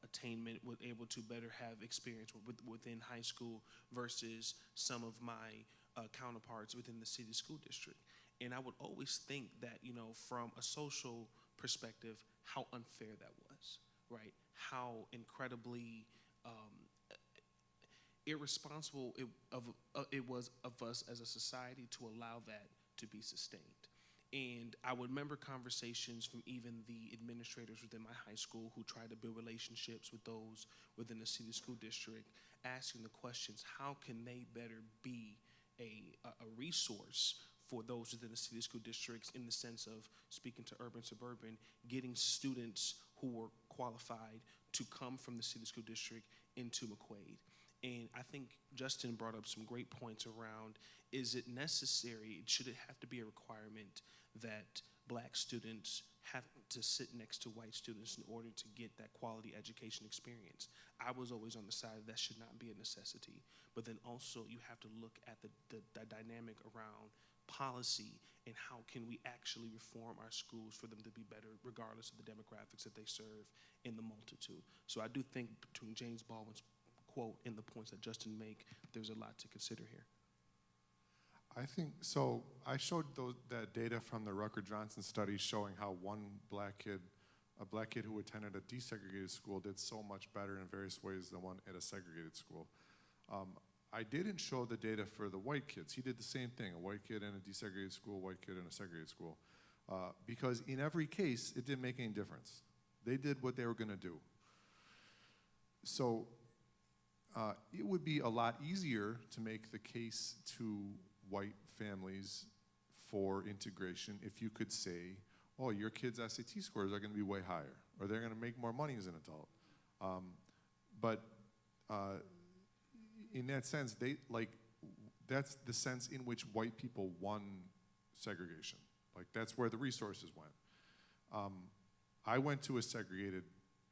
Speaker 4: attainment, were able to better have experience within high school versus some of my counterparts within the city school district. And I would always think that, from a social perspective, how unfair that was, right? How incredibly irresponsible it was of us as a society to allow that to be sustained. And I would remember conversations from even the administrators within my high school who tried to build relationships with those within the city school district, asking the questions, how can they better be a resource for those within the city school districts, in the sense of, speaking to urban, suburban, getting students who were qualified to come from the city school district into McQuaid. And I think Justin brought up some great points around, is it necessary, should it have to be a requirement that black students have to sit next to white students in order to get that quality education experience? I was always on the side that should not be a necessity. But then also you have to look at the dynamic around policy and how can we actually reform our schools for them to be better regardless of the demographics that they serve in the multitude. So I do think between James Baldwin's quote and the points that Justin make, there's a lot to consider here.
Speaker 2: I think so. I showed that data from the Rucker-Johnson study showing how a black kid who attended a desegregated school did so much better in various ways than one at a segregated school. I didn't show the data for the white kids. He did the same thing, a white kid in a desegregated school, white kid in a segregated school. Because in every case, it didn't make any difference. They did what they were gonna do. So it would be a lot easier to make the case to white families for integration if you could say, oh, your kids' SAT scores are gonna be way higher, or they're gonna make more money as an adult. But in that sense, that's the sense in which white people won segregation. Like, that's where the resources went. I went to a segregated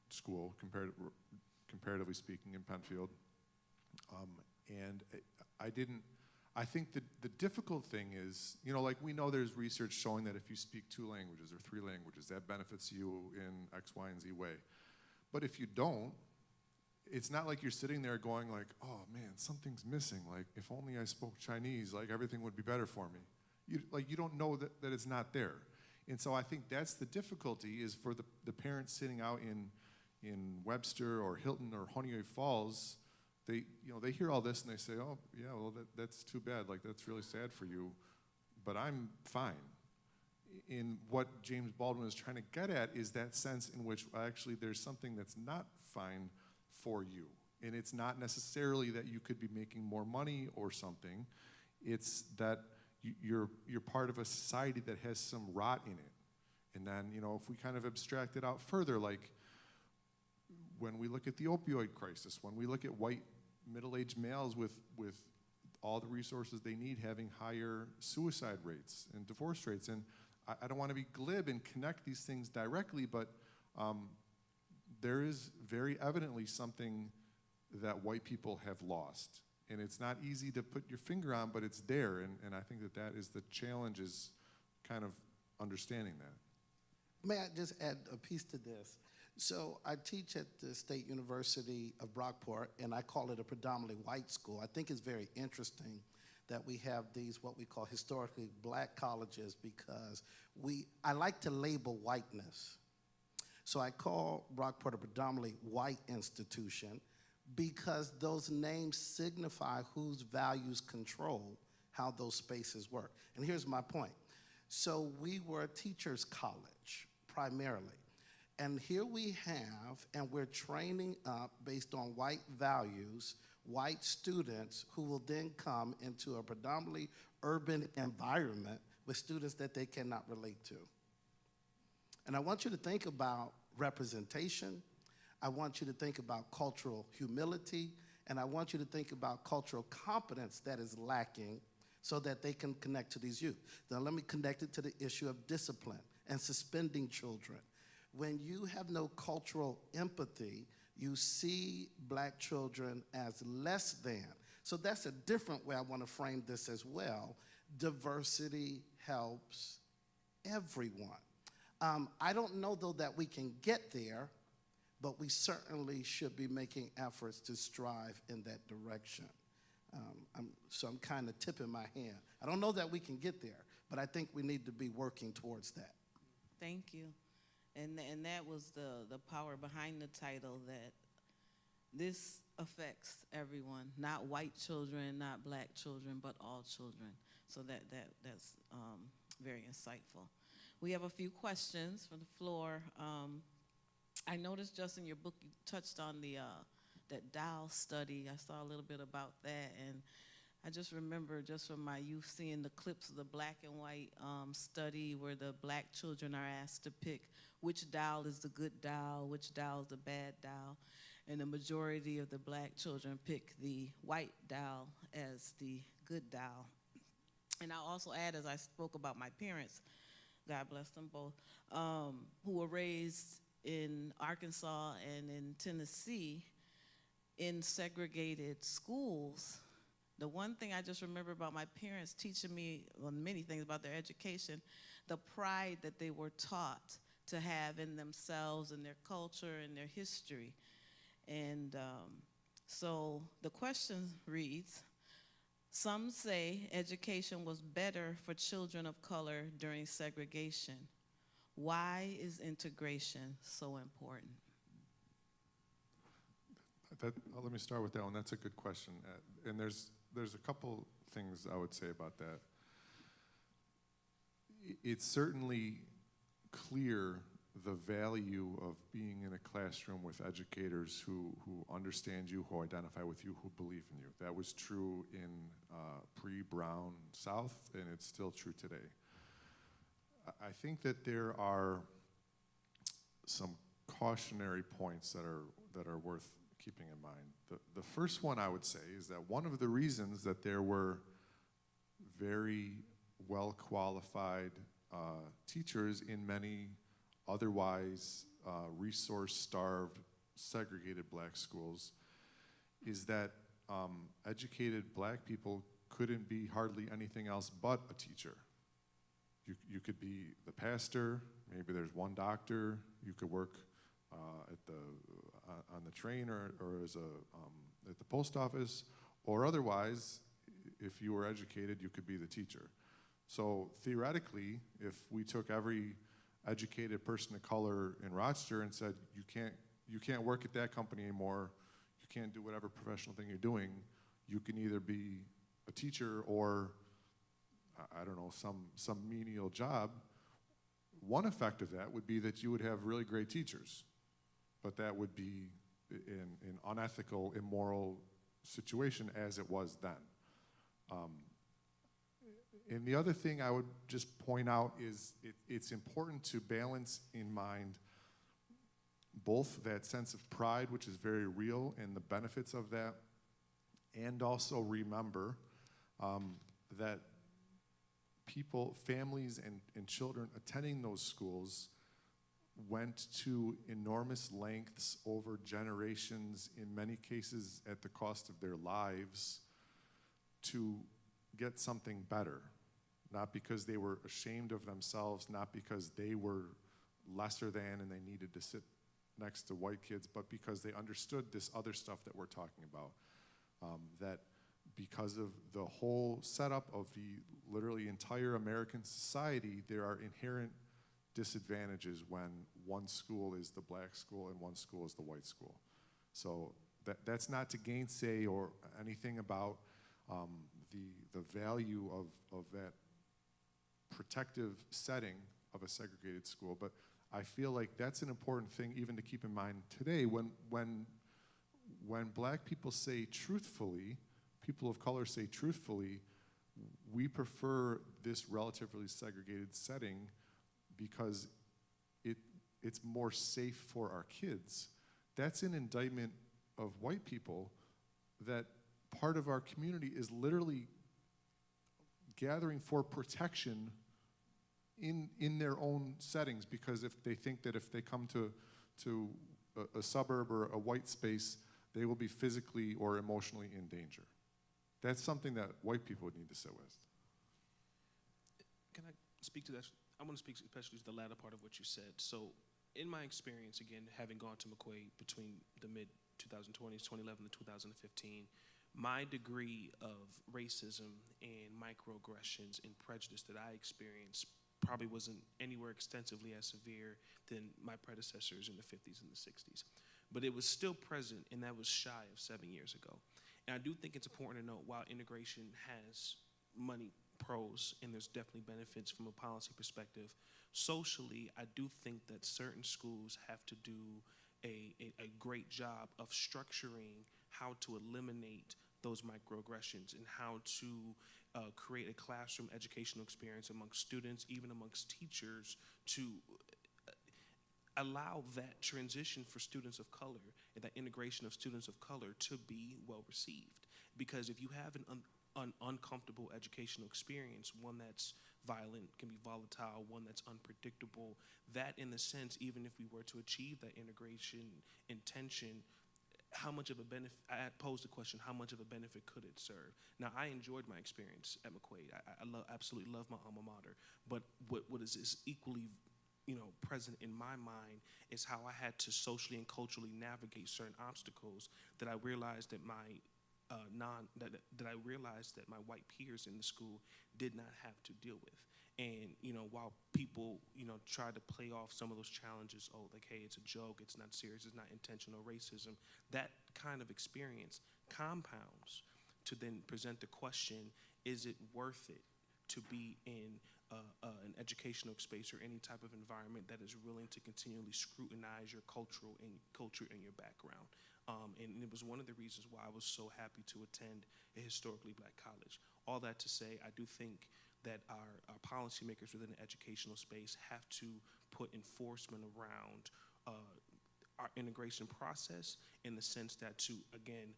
Speaker 2: school, comparatively speaking, in Penfield, and I think the difficult thing is, like, we know there's research showing that if you speak 2 languages or 3 languages, that benefits you in X, Y, and Z way. But if you don't, it's not like you're sitting there going like, oh man, something's missing. Like, if only I spoke Chinese, like everything would be better for me. You don't know that it's not there. And so I think that's the difficulty, is for the parents sitting out in Webster or Hilton or Honeoye Falls. They hear all this and they say, oh yeah, well that's too bad. Like, that's really sad for you, but I'm fine. In what James Baldwin is trying to get at is that sense in which actually there's something that's not fine for you. And it's not necessarily that you could be making more money or something. It's that you're part of a society that has some rot in it. And then, if we kind of abstract it out further, like when we look at the opioid crisis, when we look at white middle-aged males with all the resources they need having higher suicide rates and divorce rates, and I don't want to be glib and connect these things directly, but there is very evidently something that white people have lost. And it's not easy to put your finger on, but it's there. And I think that is the challenge, is kind of understanding that.
Speaker 3: May I just add a piece to this? So I teach at the State University of Brockport, and I call it a predominantly white school. I think it's very interesting that we have these, what we call historically black colleges, because I like to label whiteness. So I call Brockport a predominantly white institution because those names signify whose values control how those spaces work. And here's my point. So we were a teachers' college, primarily. And here we have, and we're training up based on white values, white students who will then come into a predominantly urban environment with students that they cannot relate to. And I want you to think about representation. I want you to think about cultural humility. And I want you to think about cultural competence that is lacking so that they can connect to these youth. Now let me connect it to the issue of discipline and suspending children. When you have no cultural empathy, you see black children as less than. So that's a different way I want to frame this as well. Diversity helps everyone. I don't know, though, that we can get there, but we certainly should be making efforts to strive in that direction. So I'm kind of tipping my hand. I don't know that we can get there, But I think we need to be working towards that.
Speaker 1: Thank you. And that was the power behind the title, that this affects everyone, not white children, not black children, but all children. So that's very insightful. We have a few questions from the floor. I noticed just in your book you touched on that Dow study. I saw a little bit about that, and I just remember just from my youth seeing the clips of the black and white study where the black children are asked to pick which Dow is the good Dow, which Dow is the bad Dow, and the majority of the black children pick the white Dow as the good Dow. And I'll also add, as I spoke about my parents, God bless them both, who were raised in Arkansas and in Tennessee in segregated schools. The one thing I just remember about my parents teaching me, well, many things about their education, the pride that they were taught to have in themselves and their culture and their history. And so the question reads, some say education was better for children of color during segregation. Why is integration so important?
Speaker 2: Let me start with that one. That's a good question. And there's a couple things I would say about that. It's certainly clear the value of being in a classroom with educators who understand you, who identify with you, who believe in you. That was true in pre-Brown South, and it's still true today. I think that there are some cautionary points that are worth keeping in mind. The first one I would say is that one of the reasons that there were very well-qualified teachers in many otherwise resource-starved, segregated black schools is that educated black people couldn't be hardly anything else but a teacher. You could be the pastor, maybe there's one doctor, you could work on the train or as at the post office, or otherwise, if you were educated, you could be the teacher. So theoretically, if we took every educated person of color in Rochester and said, you can't work at that company anymore, you can't do whatever professional thing you're doing, you can either be a teacher or, I don't know, some menial job. One effect of that would be that you would have really great teachers, but that would be an unethical, immoral situation as it was then. And the other thing I would just point out is it's important to balance in mind both that sense of pride, which is very real, and the benefits of that, and also remember that people, families, and children attending those schools went to enormous lengths over generations, in many cases at the cost of their lives, to get something better. Not because they were ashamed of themselves, not because they were lesser than and they needed to sit next to white kids, but because they understood this other stuff that we're talking about. That because of the whole setup of the literally entire American society, there are inherent disadvantages when one school is the black school and one school is the white school. So that's not to gainsay or anything about the value of that protective setting of a segregated school, but I feel like that's an important thing even to keep in mind today when black people say truthfully, people of color say truthfully, we prefer this relatively segregated setting because it's more safe for our kids. That's an indictment of white people that part of our community is literally gathering for protection in their own settings, because if they think that if they come to a suburb or a white space, they will be physically or emotionally in danger. That's something that white people would need to sit with.
Speaker 4: Can I speak to that? I want to speak especially to the latter part of what you said. So in my experience, again, having gone to McQuaid between the mid-2020s, 2011 to 2015, my degree of racism and microaggressions and prejudice that I experienced probably wasn't anywhere extensively as severe than my predecessors in the 50s and the 60s. But it was still present, and that was shy of 7 years ago. And I do think it's important to note, while integration has many pros, and there's definitely benefits from a policy perspective, socially, I do think that certain schools have to do a great job of structuring how to eliminate those microaggressions and how to create a classroom educational experience amongst students, even amongst teachers, to allow that transition for students of color and that integration of students of color to be well received. Because if you have an uncomfortable educational experience, one that's violent, can be volatile, one that's unpredictable, that in the sense, even if we were to achieve that integration intention, how much of a benefit, I posed the question, how much of a benefit could it serve? Now, I enjoyed my experience at McQuaid. I absolutely love my alma mater. But what is equally present in my mind is how I had to socially and culturally navigate certain obstacles that I realized that I realized that my white peers in the school did not have to deal with. And while people try to play off some of those challenges, oh, like, hey, it's a joke, it's not serious, it's not intentional racism, that kind of experience compounds to then present the question, is it worth it to be in an educational space or any type of environment that is willing to continually scrutinize your culture and your background? And it was one of the reasons why I was so happy to attend a historically black college. All that to say, I do think that our policymakers within the educational space have to put enforcement around our integration process, in the sense that to, again,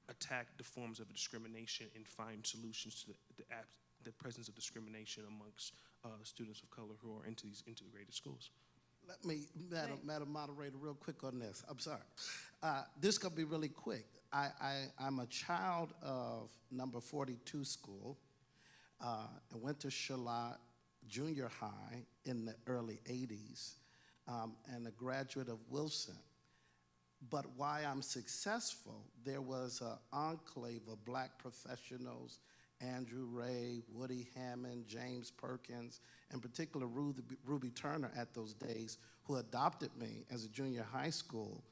Speaker 4: attack the forms of discrimination and find solutions to the presence of discrimination amongst students of color who are into these integrated schools.
Speaker 3: Let me, Madam Moderator, real quick on this. I'm sorry. This could be really quick. I'm a child of number 42 school. I went to Charlotte Junior High in the early 80s, and a graduate of Wilson. But why I'm successful, there was an enclave of black professionals, Andrew Ray, Woody Hammond, James Perkins, in particular Ruby Turner at those days, who adopted me as a junior high school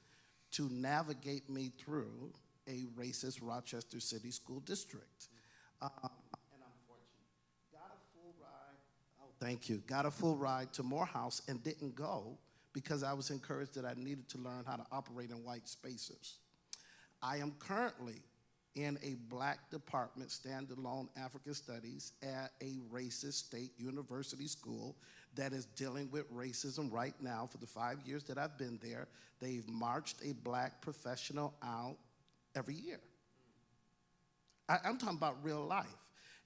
Speaker 3: to navigate me through a racist Rochester City School District. And I'm fortunate. Got a full ride, thank you, got a full ride to Morehouse and didn't go because I was encouraged that I needed to learn how to operate in white spaces. I am currently in a black department, standalone African studies at a racist state university school that is dealing with racism right now. For the 5 years that I've been there, they've marched a black professional out every year. I'm talking about real life.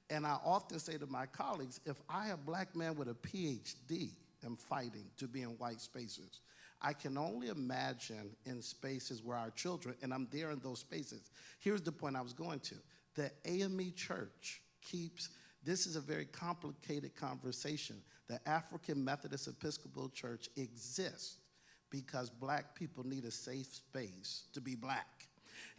Speaker 3: And I often say to my colleagues, if I, a black man with a PhD, am fighting to be in white spaces, I can only imagine in spaces where our children, and I'm there in those spaces. Here's the point I was going to. The AME Church keeps, this is a very complicated conversation. The African Methodist Episcopal Church exists because black people need a safe space to be black.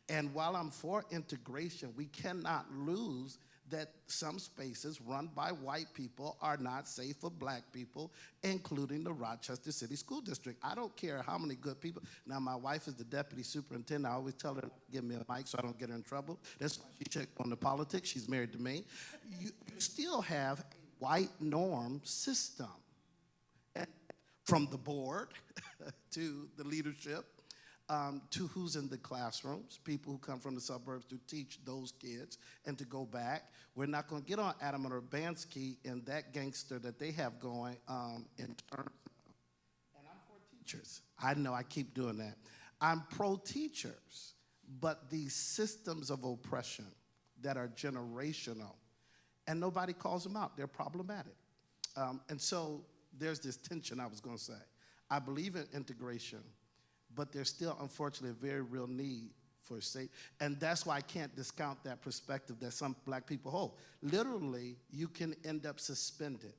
Speaker 3: And while I'm for integration, we cannot lose that some spaces run by white people are not safe for black people, including the Rochester City School District. I don't care how many good people. Now, my wife is the deputy superintendent. I always tell her to give me a mic so I don't get her in trouble. That's why she checked on the politics. She's married to me. You still have a white norm system, from the board to the leadership, to who's in the classrooms, people who come from the suburbs to teach those kids and to go back. We're not going to get on Adam Urbanski and that gangster that they have going in terms of, and I'm for teachers. I know I keep doing that. I'm pro-teachers, but these systems of oppression that are generational, and nobody calls them out, they're problematic. And so there's this tension I was going to say. I believe in integration, but there's still, unfortunately, a very real need for safe. And that's why I can't discount that perspective that some black people hold. Literally, you can end up suspended.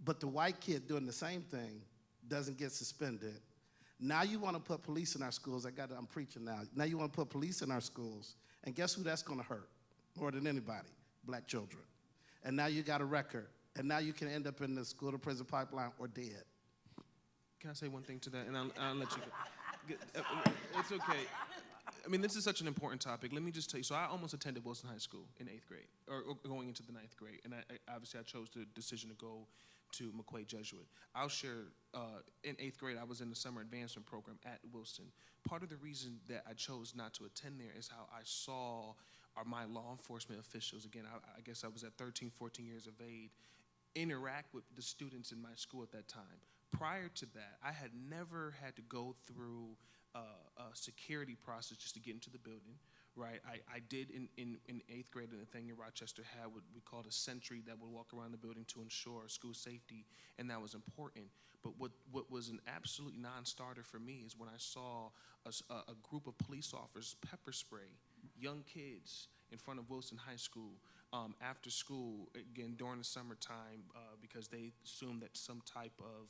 Speaker 3: But the white kid doing the same thing doesn't get suspended. Now you want to put police in our schools. I'm preaching now. Now you want to put police in our schools. And guess who that's going to hurt more than anybody? Black children. And now you got a record. And now you can end up in the school to prison pipeline or dead.
Speaker 4: Can I say one thing to that? And I'll let you go. It's okay. I mean, this is such an important topic. Let me just tell you. So I almost attended Wilson High School in 8th grade, or going into the 9th grade. And obviously I chose the decision to go to McQuaid Jesuit. I'll share, in 8th grade, I was in the summer advancement program at Wilson. Part of the reason that I chose not to attend there is how I saw my law enforcement officials, again, I guess I was at 13, 14 years of age, interact with the students in my school at that time. Prior to that, I had never had to go through a security process just to get into the building, right? I did in 8th grade, and the thing in Rochester had what we called a sentry that would walk around the building to ensure school safety, and that was important. But what was an absolute non-starter for me is when I saw a group of police officers pepper spray young kids in front of Wilson High School after school, again, during the summertime, because they assumed that some type of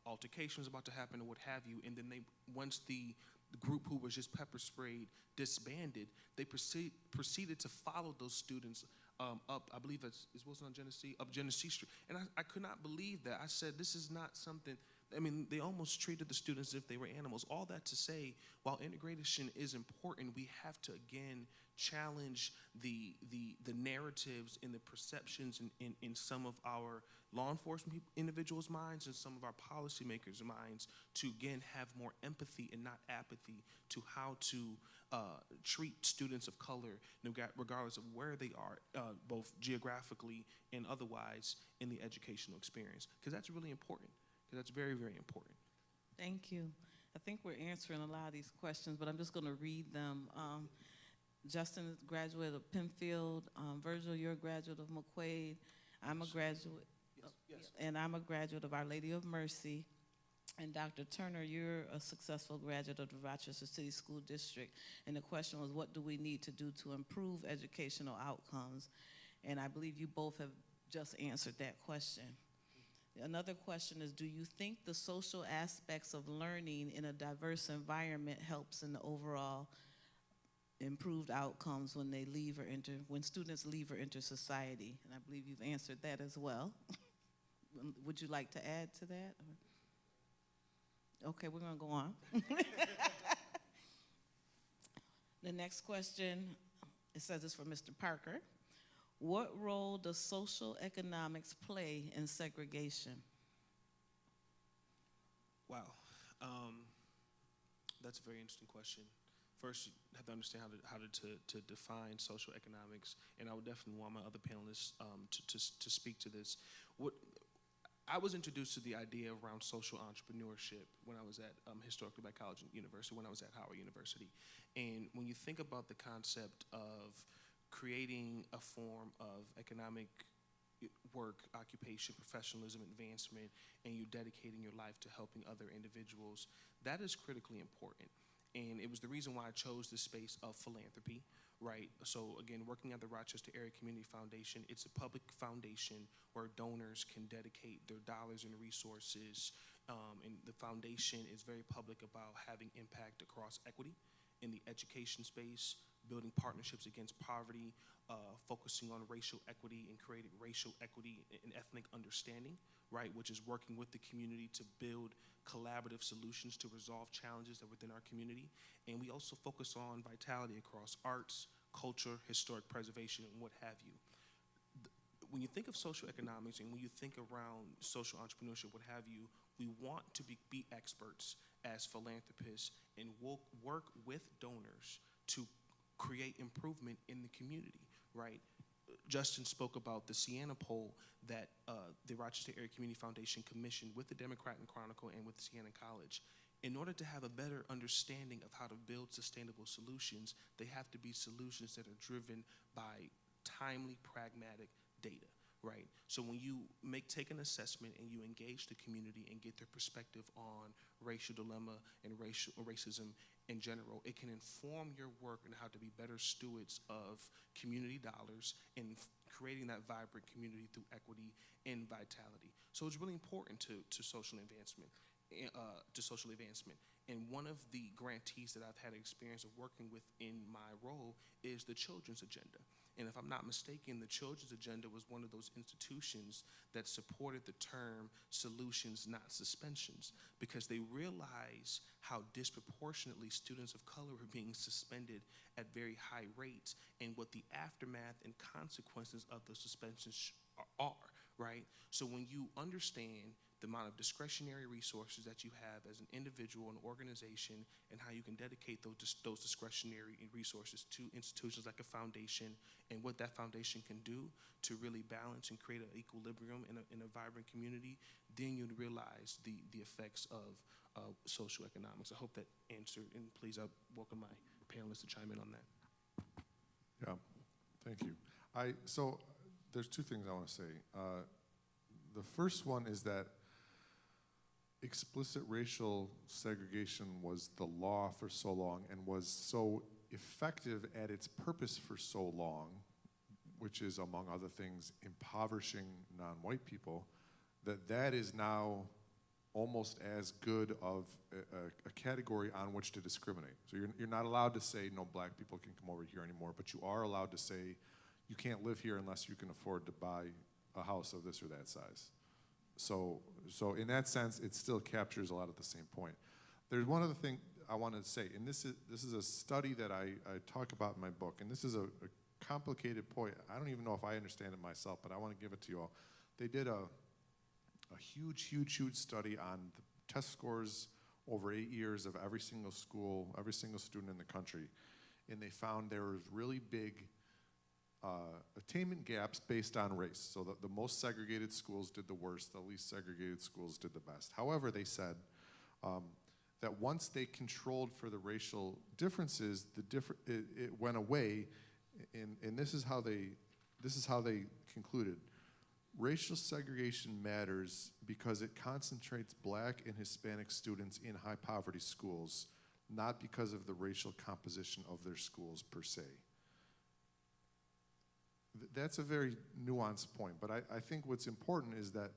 Speaker 4: altercation was about to happen or what have you. And then once the group who was just pepper sprayed disbanded, they proceeded to follow those students up, I believe it's Wilson on Genesee, up Genesee Street. And I could not believe that. I said, this is not something, I mean, they almost treated the students as if they were animals. All that to say, while integration is important, we have to, again, challenge the narratives and the perceptions in some of our law enforcement individuals' minds and some of our policymakers' minds to, again, have more empathy and not apathy to how to treat students of color, regardless of where they are, both geographically and otherwise in the educational experience. Because that's really important. Because that's very, very important.
Speaker 1: Thank you. I think we're answering a lot of these questions, but I'm just going to read them. Justin is a graduate of Penfield. Virgil, you're a graduate of McQuaid. I'm a graduate.
Speaker 4: Yes.
Speaker 1: And I'm a graduate of Our Lady of Mercy. And Dr. Turner, you're a successful graduate of the Rochester City School District. And the question was, what do we need to do to improve educational outcomes? And I believe you both have just answered that question. Another question is, do you think the social aspects of learning in a diverse environment helps in the overall improved outcomes when they leave or enter, when students leave or enter society? And I believe you've answered that as well. Would you like to add to that? Okay, we're gonna go on. The next question, it says it's for Mr. Parker. What role does social economics play in segregation?
Speaker 4: Wow. That's a very interesting question. First, you have to understand how to define social economics, and I would definitely want my other panelists to speak to this. I was introduced to the idea around social entrepreneurship when I was at Historically Black College and University, when I was at Howard University. And when you think about the concept of creating a form of economic work, occupation, professionalism, advancement, and you dedicating your life to helping other individuals, that is critically important. And it was the reason why I chose the space of philanthropy, right? So again, working at the Rochester Area Community Foundation, it's a public foundation where donors can dedicate their dollars and resources. And the foundation is very public about having impact across equity in the education space, building partnerships against poverty, focusing on racial equity and creating racial equity and ethnic understanding, right, which is working with the community to build collaborative solutions to resolve challenges that are within our community. And we also focus on vitality across arts, culture, historic preservation, and what have you. When you think of social economics and when you think around social entrepreneurship, what have you, we want to be experts as philanthropists and work with donors to create improvement in the community, right? Justin spoke about the Siena poll that the Rochester Area Community Foundation commissioned with the Democrat and Chronicle and with Siena College. In order to have a better understanding of how to build sustainable solutions, they have to be solutions that are driven by timely, pragmatic data, right? So when you take an assessment and you engage the community and get their perspective on racial dilemma and racism in general, it can inform your work on how to be better stewards of community dollars and creating that vibrant community through equity and vitality. So it's really important to social advancement. to social advancement. And one of the grantees that I've had experience of working with in my role is the Children's Agenda. And if I'm not mistaken, the Children's Agenda was one of those institutions that supported the term solutions, not suspensions, because they realized how disproportionately students of color were being suspended at very high rates and what the aftermath and consequences of those suspensions are, right? So when you understand the amount of discretionary resources that you have as an individual and organization and how you can dedicate those discretionary resources to institutions like a foundation and what that foundation can do to really balance and create an equilibrium in a vibrant community, then you'd realize the effects of social economics. I hope that answered, and please I welcome my panelists to chime in on that.
Speaker 2: Yeah, thank you. So there's two things I want to say. The first one is that explicit racial segregation was the law for so long and was so effective at its purpose for so long, which is, among other things, impoverishing non-white people, that is now almost as good of a category on which to discriminate. So you're not allowed to say no black people can come over here anymore, but you are allowed to say you can't live here unless you can afford to buy a house of this or that size. So in that sense, it still captures a lot of the same point. There's one other thing I wanted to say, and this is a study that I talk about in my book, and this is a complicated point. I don't even know if I understand it myself, but I want to give it to you all. They did a huge study on the test scores over 8 years of every single school, every single student in the country, and they found there was really big attainment gaps based on race. So the most segregated schools did the worst, the least segregated schools did the best. However, they said that once they controlled for the racial differences, it went away, and this is how they concluded. Racial segregation matters because it concentrates black and Hispanic students in high poverty schools, not because of the racial composition of their schools per se. That's a very nuanced point, but I think what's important is that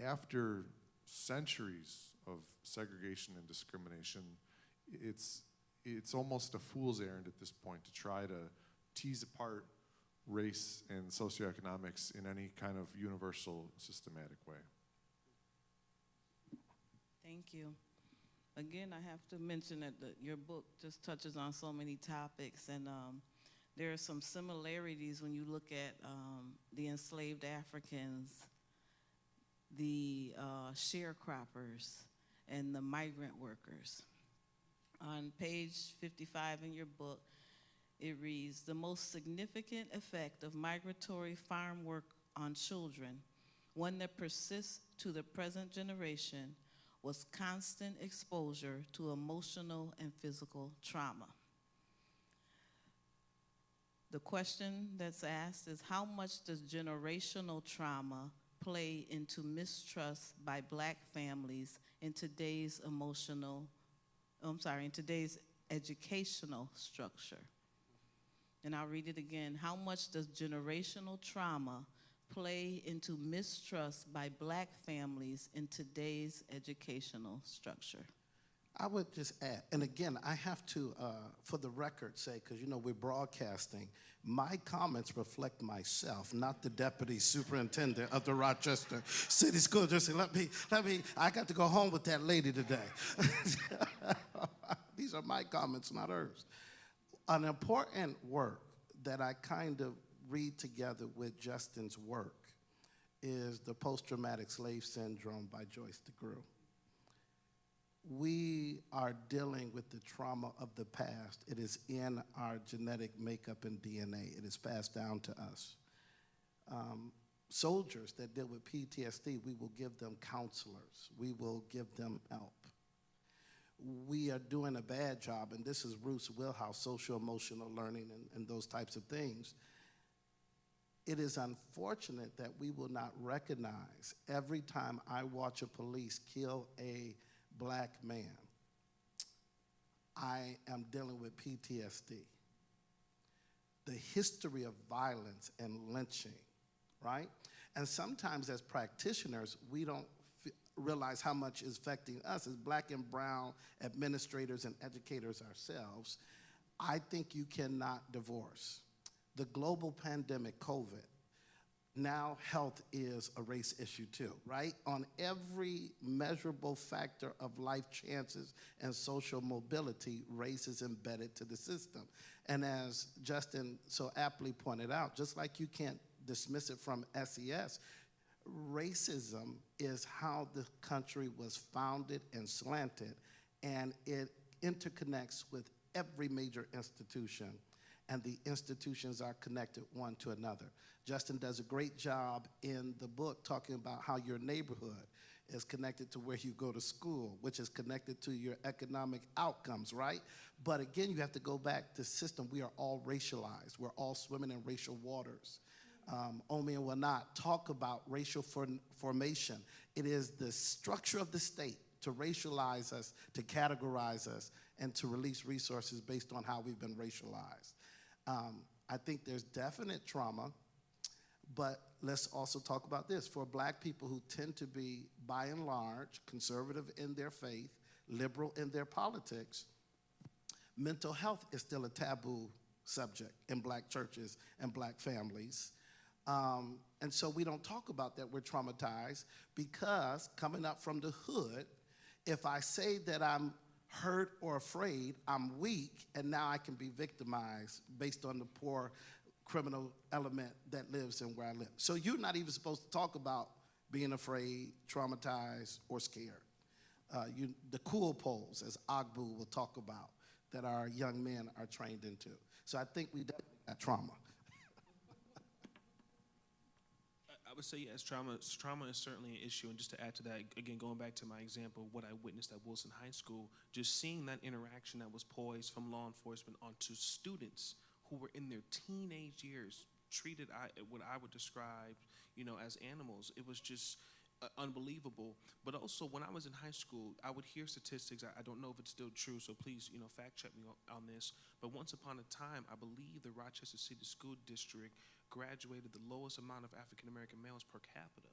Speaker 2: after centuries of segregation and discrimination, it's almost a fool's errand at this point to try to tease apart race and socioeconomics in any kind of universal, systematic way.
Speaker 1: Thank you. Again, I have to mention that your book just touches on so many topics, and there are some similarities when you look at the enslaved Africans, the sharecroppers, and the migrant workers. On page 55 in your book, it reads, the most significant effect of migratory farm work on children, one that persists to the present generation, was constant exposure to emotional and physical trauma. The question that's asked is, how much does generational trauma play into mistrust by black families in today's in today's educational structure? And I'll read it again. How much does generational trauma play into mistrust by black families in today's educational structure?
Speaker 3: I would just add, and again, I have to, for the record, say, because you know we're broadcasting, my comments reflect myself, not the deputy superintendent of the Rochester City School District. Let me, I got to go home with that lady today. These are my comments, not hers. An important work that I kind of read together with Justin's work is The Post-Traumatic Slave Syndrome by Joyce DeGruy. We are dealing with the trauma of the past. It is in our genetic makeup and DNA. It is passed down to us. Soldiers that deal with PTSD, we will give them counselors. We will give them help. We are doing a bad job, and this is Bruce Wilhouse, social-emotional learning and those types of things. It is unfortunate that we will not recognize every time I watch a police kill a black man, I am dealing with PTSD. The history of violence and lynching, right? And sometimes as practitioners, we don't realize how much is affecting us as black and brown administrators and educators ourselves, I think you cannot divorce the global pandemic, COVID. Now health is a race issue too, right? On every measurable factor of life chances and social mobility, race is embedded to the system. And as Justin so aptly pointed out, just like you can't dismiss it from SES, racism is how the country was founded and slanted, and it interconnects with every major institution, and the institutions are connected one to another. Justin does a great job in the book talking about how your neighborhood is connected to where you go to school, which is connected to your economic outcomes, right? But again, you have to go back to system. We are all racialized. We're all swimming in racial waters. Omi will not talk about racial formation. It is the structure of the state to racialize us, to categorize us, and to release resources based on how we've been racialized. I think there's definite trauma, but let's also talk about this. For black people who tend to be, by and large, conservative in their faith, liberal in their politics, mental health is still a taboo subject in black churches and black families. And so we don't talk about that. We're traumatized because coming up from the hood, if I say that I'm hurt or afraid, I'm weak, and now I can be victimized based on the poor criminal element that lives in where I live. So you're not even supposed to talk about being afraid, traumatized, or scared. The cool poles, as Agbu will talk about, that our young men are trained into. So I think we definitely got trauma.
Speaker 4: I would say yes, trauma is certainly an issue. And just to add to that, again, going back to my example, what I witnessed at Wilson High School, just seeing that interaction that was poised from law enforcement onto students who were in their teenage years, treated what I would describe, as animals. It was just unbelievable. But also, when I was in high school, I would hear statistics. I don't know if it's still true, so please, fact check me on this. But once upon a time, I believe the Rochester City School District graduated the lowest amount of African American males per capita.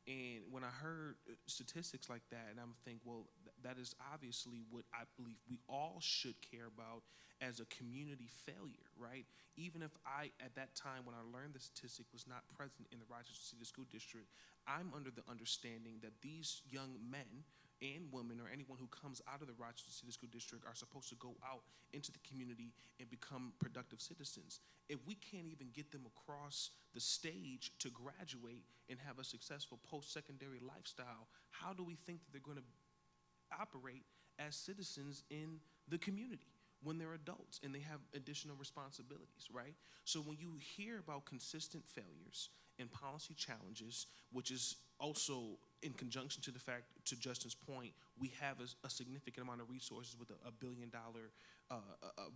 Speaker 4: And when I heard statistics like that, and I'm thinking, well, that is obviously what I believe we all should care about as a community failure, right? Even if at that time when I learned the statistic, was not present in the Rochester City School District, I'm under the understanding that these young men and women, or anyone who comes out of the Rochester City School District, are supposed to go out into the community and become productive citizens. If we can't even get them across the stage to graduate and have a successful post-secondary lifestyle, how do we think that they're going to operate as citizens in the community when they're adults and they have additional responsibilities, right? So when you hear about consistent failures and policy challenges, which is also in conjunction to the fact, to Justin's point, we have a significant amount of resources with a $1 billion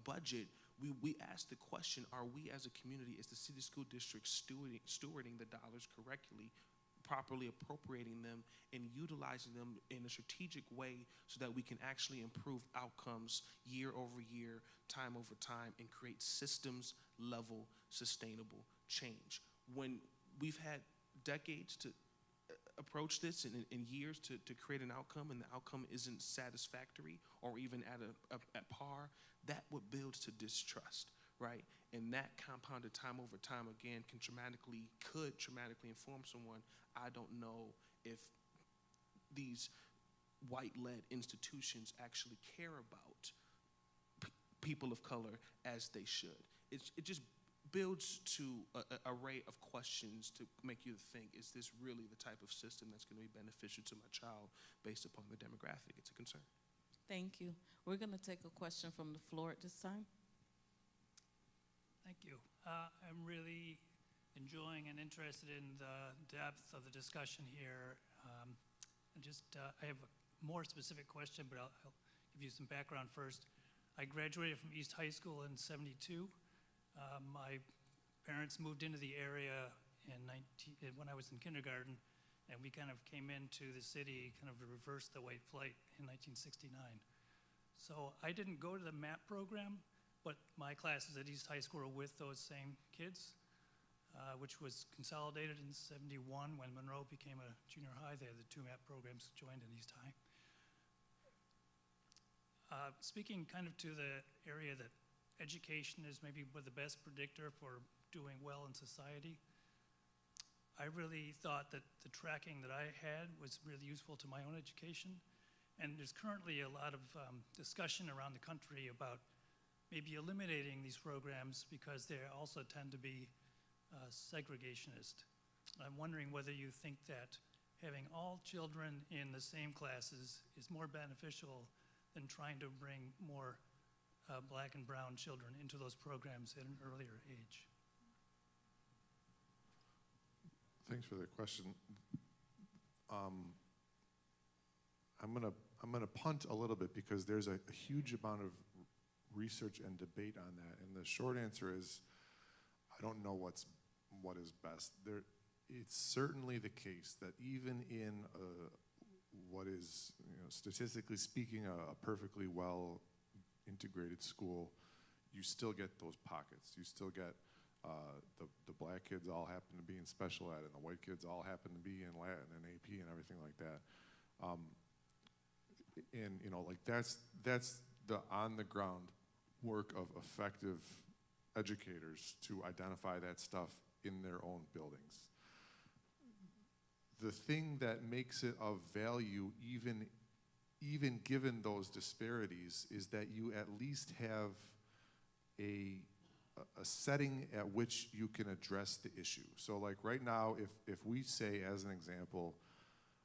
Speaker 4: budget. We ask the question, are we as a community, as the city school district, stewarding the dollars correctly, properly appropriating them and utilizing them in a strategic way so that we can actually improve outcomes year over year, time over time, and create systems level sustainable change. When we've had decades to approach this in years to create an outcome, and the outcome isn't satisfactory or even at par, that what builds to distrust, right? And that compounded time over time, again, could traumatically inform someone. I don't know if these white-led institutions actually care about people of color as they should. It just builds to an array of questions to make you think, is this really the type of system that's going to be beneficial to my child based upon the demographic? It's a concern.
Speaker 1: Thank you. We're going to take a question from the floor at this time.
Speaker 5: Thank you. I'm really enjoying and interested in the depth of the discussion here. I have a more specific question, but I'll give you some background first. I graduated from East High School in '72. My parents moved into the area when I was in kindergarten, and we kind of came into the city kind of to reverse the white flight in 1969. So I didn't go to the MAP program, but my classes at East High School were with those same kids. which was consolidated in '71 when Monroe became a junior high there. The two MAP programs joined in East High. Speaking kind of to the area that education is maybe the best predictor for doing well in society, I really thought that the tracking that I had was really useful to my own education. And there's currently a lot of discussion around the country about maybe eliminating these programs because they also tend to be segregationist. I'm wondering whether you think that having all children in the same classes is more beneficial than trying to bring more black and brown children into those programs at an earlier age.
Speaker 2: Thanks for the question. I'm gonna punt a little bit because there's a huge amount of research and debate on that, and the short answer is I don't know what is best. It's certainly the case that even in what is, statistically speaking, a perfectly well integrated school, you still get those pockets. You still get the black kids all happen to be in special ed, and the white kids all happen to be in Latin and AP and everything like that. And like that's the on the ground work of effective educators to identify that stuff in their own buildings. The thing that makes it of value, even given those disparities, is that you at least have a setting at which you can address the issue. So like right now, if we say, as an example,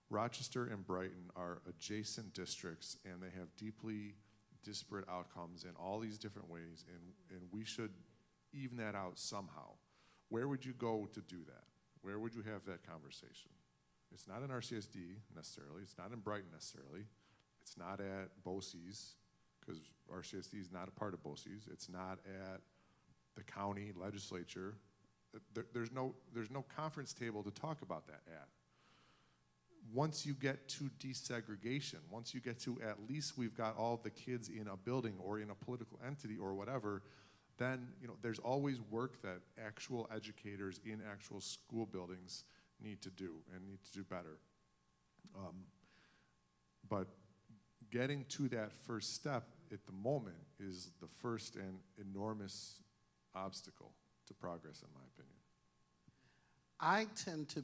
Speaker 2: Rochester and Brighton are adjacent districts and they have deeply disparate outcomes in all these different ways, and we should even that out somehow. Where would you go to do that? Where would you have that conversation? It's not in RCSD necessarily. It's not in Brighton necessarily. It's not at BOCES, because RCSD is not a part of BOCES. It's not at the county legislature. There's no conference table to talk about that at. Once you get to desegregation, once you get to at least we've got all the kids in a building or in a political entity or whatever, then there's always work that actual educators in actual school buildings need to do and need to do better. But getting to that first step at the moment is the first and enormous obstacle to progress, in my opinion.
Speaker 3: I tend to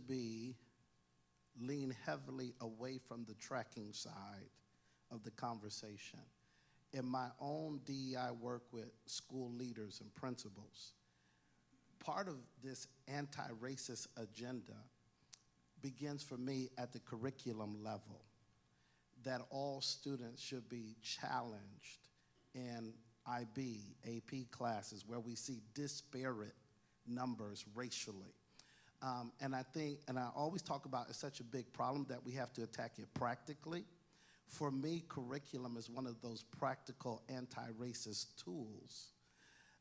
Speaker 3: lean heavily away from the tracking side of the conversation. In my own DEI work with school leaders and principals, part of this anti-racist agenda begins for me at the curriculum level, that all students should be challenged in IB, AP classes where we see disparate numbers racially. And I think, and I always talk about it's such a big problem that we have to attack it practically. For me, curriculum is one of those practical anti-racist tools.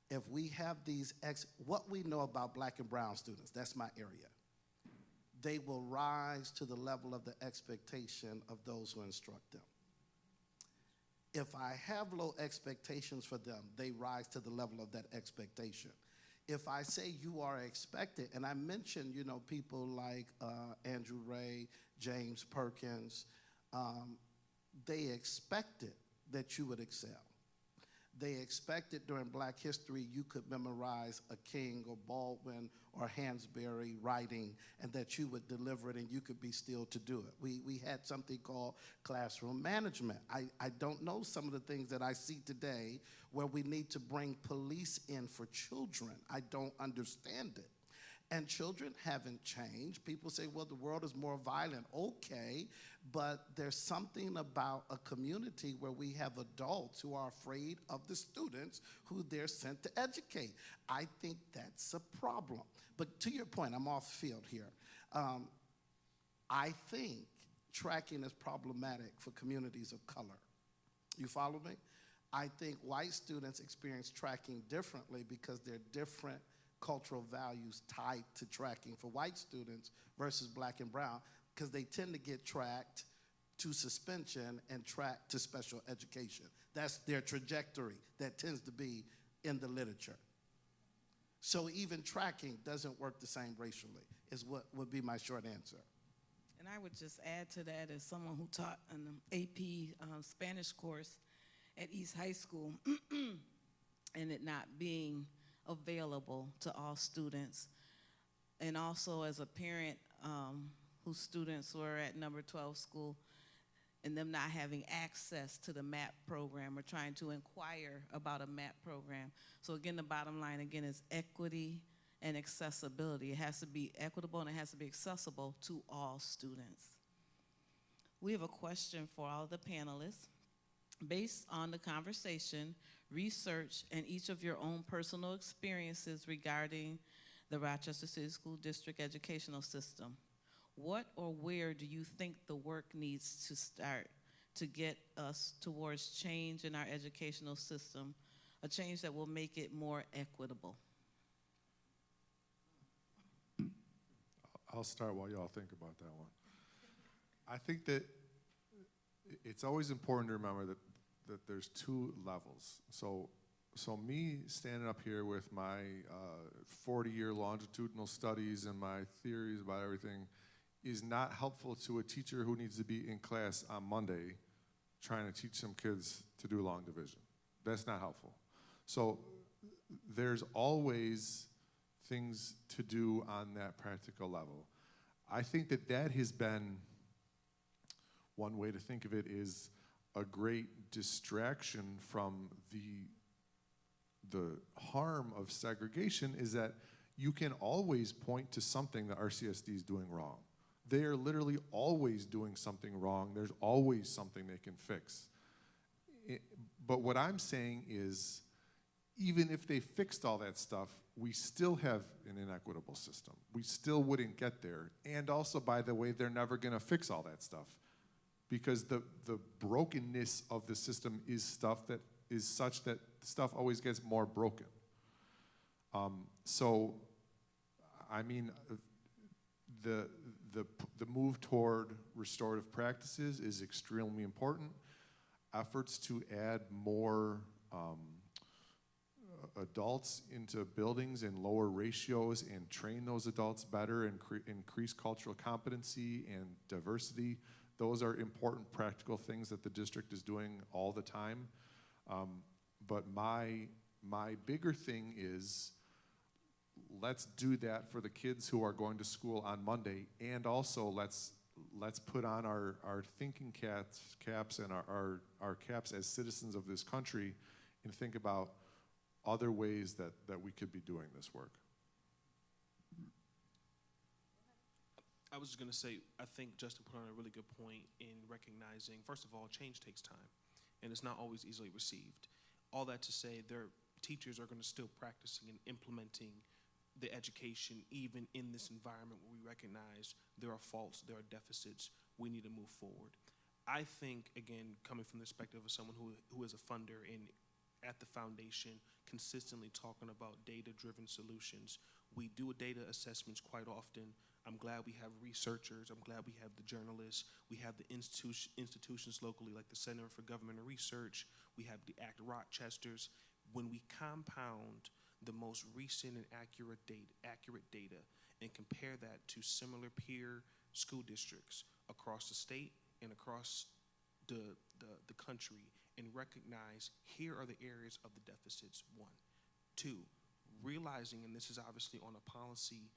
Speaker 3: If we have what we know about black and brown students, that's my area, they will rise to the level of the expectation of those who instruct them. If I have low expectations for them, they rise to the level of that expectation. If I say you are expected, and I mentioned, people like Andrew Ray, James Perkins, they expected that you would excel. They expected during Black history you could memorize a King or Baldwin or Hansberry writing and that you would deliver it and you could be still to do it. We had something called classroom management. I don't know some of the things that I see today where we need to bring police in for children. I don't understand it. And children haven't changed. People say, well, the world is more violent. Okay, but there's something about a community where we have adults who are afraid of the students who they're sent to educate. I think that's a problem. But to your point, I'm off field here. I think tracking is problematic for communities of color. You follow me? I think white students experience tracking differently because they're different cultural values tied to tracking for white students versus black and brown, because they tend to get tracked to suspension and tracked to special education. That's their trajectory that tends to be in the literature. So even tracking doesn't work the same racially, is what would be my short answer.
Speaker 1: And I would just add to that, as someone who taught an AP Spanish course at East High School, and it not being available to all students, and also as a parent whose students were at number 12 school, and them not having access to the MAP program or trying to inquire about a MAP program. So again, the bottom line again is equity and accessibility. It has to be equitable and it has to be accessible to all students. We have a question for all the panelists. Based on the conversation, research, and each of your own personal experiences regarding the Rochester City School District educational system, what or where do you think the work needs to start to get us towards change in our educational system, a change that will make it more equitable?
Speaker 2: I'll start while y'all think about that one. I think that it's always important to remember that there's two levels. So me standing up here with my 40-year longitudinal studies and my theories about everything is not helpful to a teacher who needs to be in class on Monday trying to teach some kids to do long division. That's not helpful. So there's always things to do on that practical level. I think that has been, one way to think of it is a great distraction from the harm of segregation, is that you can always point to something that RCSD is doing wrong. They are literally always doing something wrong. There's always something they can fix. But what I'm saying is, even if they fixed all that stuff, we still have an inequitable system. We still wouldn't get there. And also, by the way, they're never gonna fix all that stuff, because the brokenness of the system is stuff that is such that stuff always gets more broken. So, I mean, the move toward restorative practices is extremely important. Efforts to add more adults into buildings in lower ratios and train those adults better and increase cultural competency and diversity, those are important practical things that the district is doing all the time. But my bigger thing is, let's do that for the kids who are going to school on Monday, and also let's put on our thinking caps and our caps as citizens of this country and think about other ways that we could be doing this work.
Speaker 4: I was just going to say, I think Justin put on a really good point in recognizing, first of all, change takes time, and it's not always easily received. All that to say, their teachers are going to still practicing and implementing the education even in this environment where we recognize there are faults, there are deficits, we need to move forward. I think, again, coming from the perspective of someone who is a funder and at the foundation consistently talking about data-driven solutions, we do data assessments quite often. I'm glad we have researchers, I'm glad we have the journalists, we have the institutions locally like the Center for Government and Research, we have the ACT Rochesters. When we compound the most recent and accurate data and compare that to similar peer school districts across the state and across the country, and recognize here are the areas of the deficits, one. Two, realizing, and this is obviously on a policy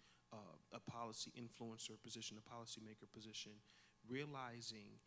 Speaker 4: influencer position, a policymaker position, realizing,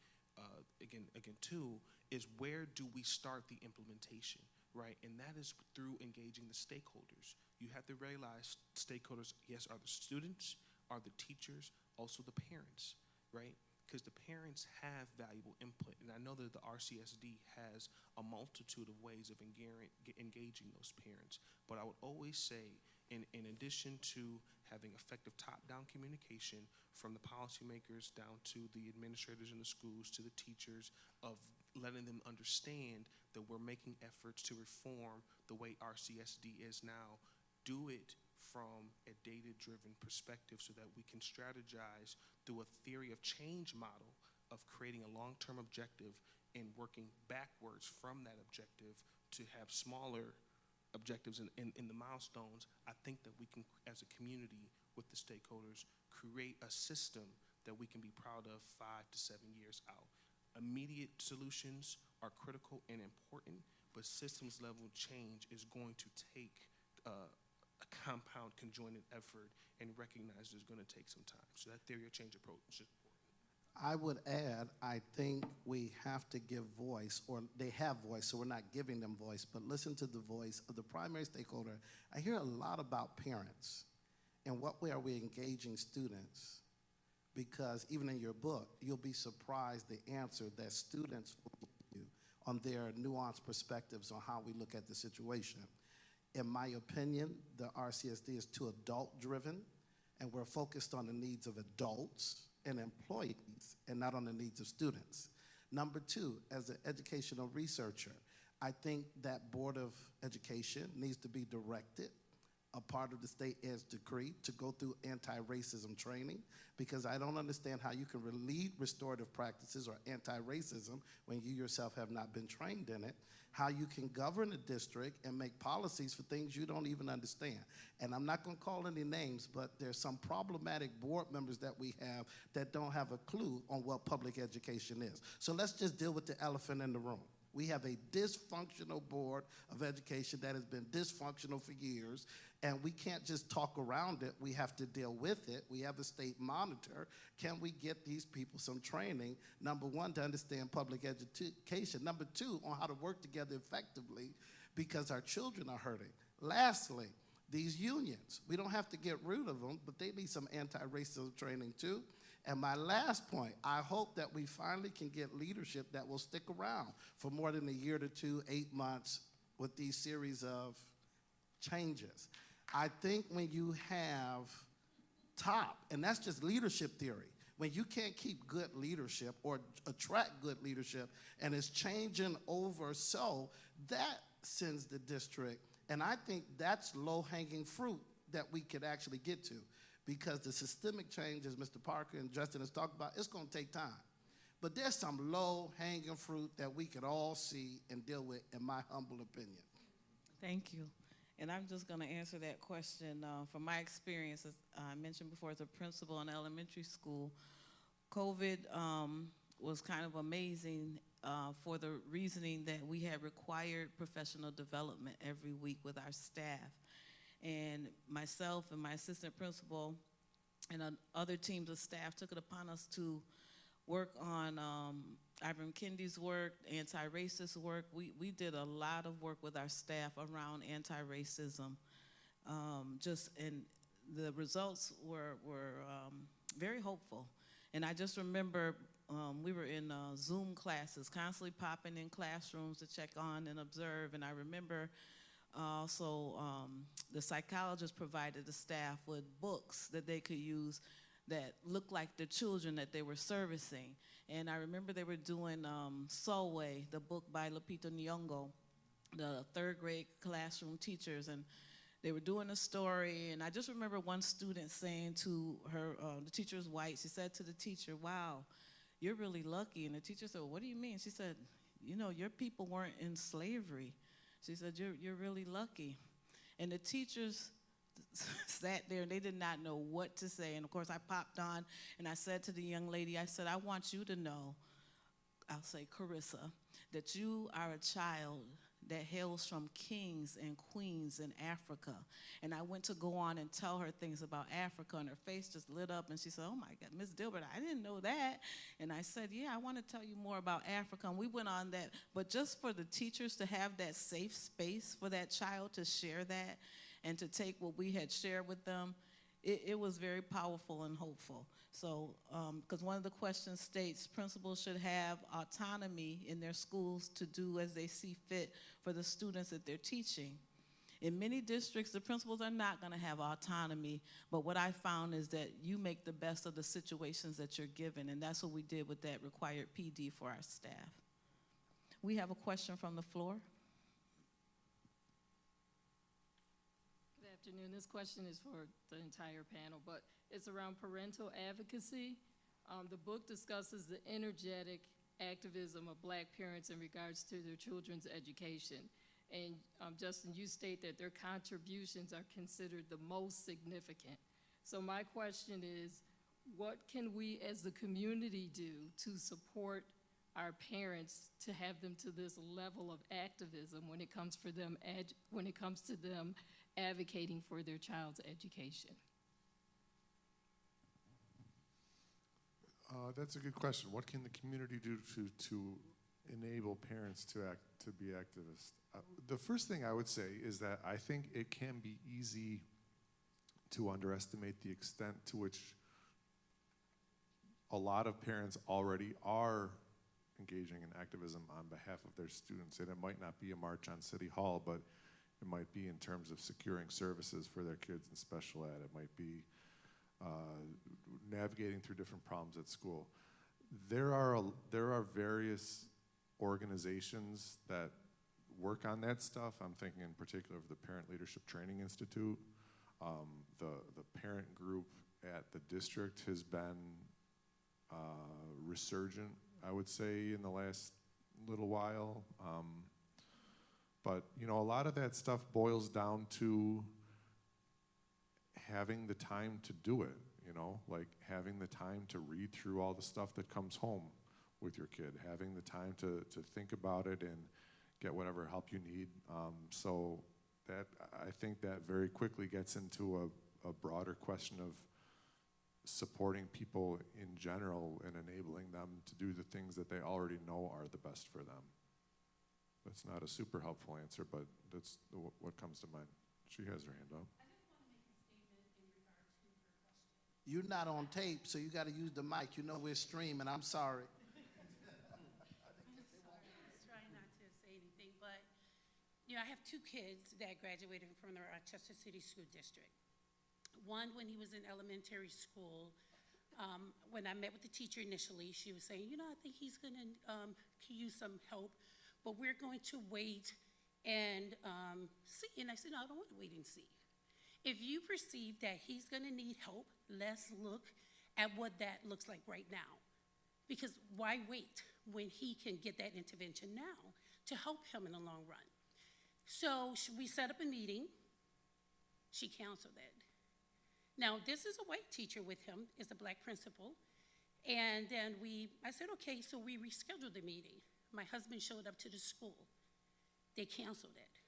Speaker 4: again, two, is where do we start the implementation, right? And that is through engaging the stakeholders. You have to realize stakeholders, yes, are the students, are the teachers, also the parents, right? Because the parents have valuable input. And I know that the RCSD has a multitude of ways of engaging those parents. But I would always say, in addition to having effective top-down communication from the policymakers down to the administrators in the schools, to the teachers, of letting them understand that we're making efforts to reform the way RCSD is now, do it from a data-driven perspective so that we can strategize through a theory of change model of creating a long-term objective and working backwards from that objective to have smaller objectives and the milestones, I think that we can, as a community with the stakeholders, create a system that we can be proud of 5 to 7 years out. Immediate solutions are critical and important, but systems level change is going to take a compound conjoined effort, and recognize there's going to take some time. So that theory of change approach is important.
Speaker 3: I would add, I think we have to give voice, or they have voice, so we're not giving them voice, but listen to the voice of the primary stakeholder. I hear a lot about parents and what way are we engaging students, because even in your book, you'll be surprised the answer that students will give you on their nuanced perspectives on how we look at the situation. In my opinion, the RCSD is too adult-driven, and we're focused on the needs of adults and employees and not on the needs of students. Number two, as an educational researcher, I think that Board of Education needs to be directed, a part of the state ed's decree, to go through anti-racism training, because I don't understand how you can lead restorative practices or anti-racism when you yourself have not been trained in it, how you can govern a district and make policies for things you don't even understand. And I'm not going to call any names, but there's some problematic board members that we have that don't have a clue on what public education is. So let's just deal with the elephant in the room. We have a dysfunctional Board of Education that has been dysfunctional for years, and we can't just talk around it. We have to deal with it. We have a state monitor. Can we get these people some training, number one, to understand public education, number two, on how to work together effectively, because our children are hurting. Lastly, these unions, we don't have to get rid of them, but they need some anti-racism training too. And my last point, I hope that we finally can get leadership that will stick around for more than a year to 2, 8 months with these series of changes. I think when you have top, and that's just leadership theory, when you can't keep good leadership or attract good leadership and it's changing over, so that sends the district, and I think that's low-hanging fruit that we could actually get to. Because the systemic change, as Mr. Parker and Justin has talked about, it's going to take time. But there's some low-hanging fruit that we could all see and deal with, in my humble opinion.
Speaker 1: Thank you. And I'm just going to answer that question. From my experience, as I mentioned before, as a principal in elementary school, COVID was kind of amazing for the reasoning that we had required professional development every week with our staff. And myself and my assistant principal and other teams of staff took it upon us to work on Ibram Kendi's work, anti-racist work. We did a lot of work with our staff around anti-racism. And the results were very hopeful. And I just remember we were in Zoom classes, constantly popping in classrooms to check on and observe. And I remember also, the psychologist provided the staff with books that they could use that looked like the children that they were servicing. And I remember they were doing Solway, the book by Lupita Nyong'o, the third grade classroom teachers, and they were doing a story. And I just remember one student saying to her, the teacher was white, she said to the teacher, "Wow, you're really lucky." And the teacher said, "Well, what do you mean?" She said, "You know, your people weren't in slavery." She said, you're really lucky. And the teachers sat there and they did not know what to say. And of course I popped on and I said to the young lady, I said, "I want you to know," I'll say Carissa, "that you are a child that hails from kings and queens in Africa." And I went to go on and tell her things about Africa, and her face just lit up, and she said, "Oh my God, Ms. Dilbert, I didn't know that." And I said, "Yeah, I want to tell you more about Africa." And we went on that, but just for the teachers to have that safe space for that child to share that and to take what we had shared with them, it was very powerful and hopeful. So, because one of the questions states principals should have autonomy in their schools to do as they see fit for the students that they're teaching. In many districts, the principals are not going to have autonomy, but what I found is that you make the best of the situations that you're given, and that's what we did with that required PD for our staff. We have a question from the floor.
Speaker 6: Good afternoon. This question is for the entire panel, but it's around parental advocacy. The book discusses the energetic activism of Black parents in regards to their children's education. And Justin, you state that their contributions are considered the most significant. So my question is, what can we as the community do to support our parents to have them to this level of activism when it comes to them advocating for their child's education?
Speaker 2: That's a good question. What can the community do to enable parents to be activists? The first thing I would say is that I think it can be easy to underestimate the extent to which a lot of parents already are engaging in activism on behalf of their students. And it might not be a march on City Hall, but it might be in terms of securing services for their kids in special ed. It might be navigating through different problems at school. There are various organizations that work on that stuff. I'm thinking in particular of the Parent Leadership Training Institute. The parent group at the district has been resurgent, I would say, in the last little while. But you know, a lot of that stuff boils down to having the time to do it, you know, like having the time to read through all the stuff that comes home with your kid, having the time to think about it and get whatever help you need. So that, I think that very quickly gets into a broader question of supporting people in general and enabling them to do the things that they already know are the best for them. That's not a super helpful answer, but that's what comes to mind. She has her hand up.
Speaker 3: You're not on tape, so you got to use the mic. You know we're streaming. I'm sorry.
Speaker 7: Try not to say anything, but you know, I have two kids that graduated from the Rochester City School District. One, when he was in elementary school, when I met with the teacher initially, she was saying, you know, I think he's going to use some help, but we're going to wait and see. And I said, no, I don't want to wait and see. If you perceive that he's going to need help, let's look at what that looks like right now. Because why wait when he can get that intervention now to help him in the long run? So we set up a meeting. She canceled it. Now, this is a white teacher with him, is a black principal. And then I said, okay, so we rescheduled the meeting. My husband showed up to the school. They canceled it.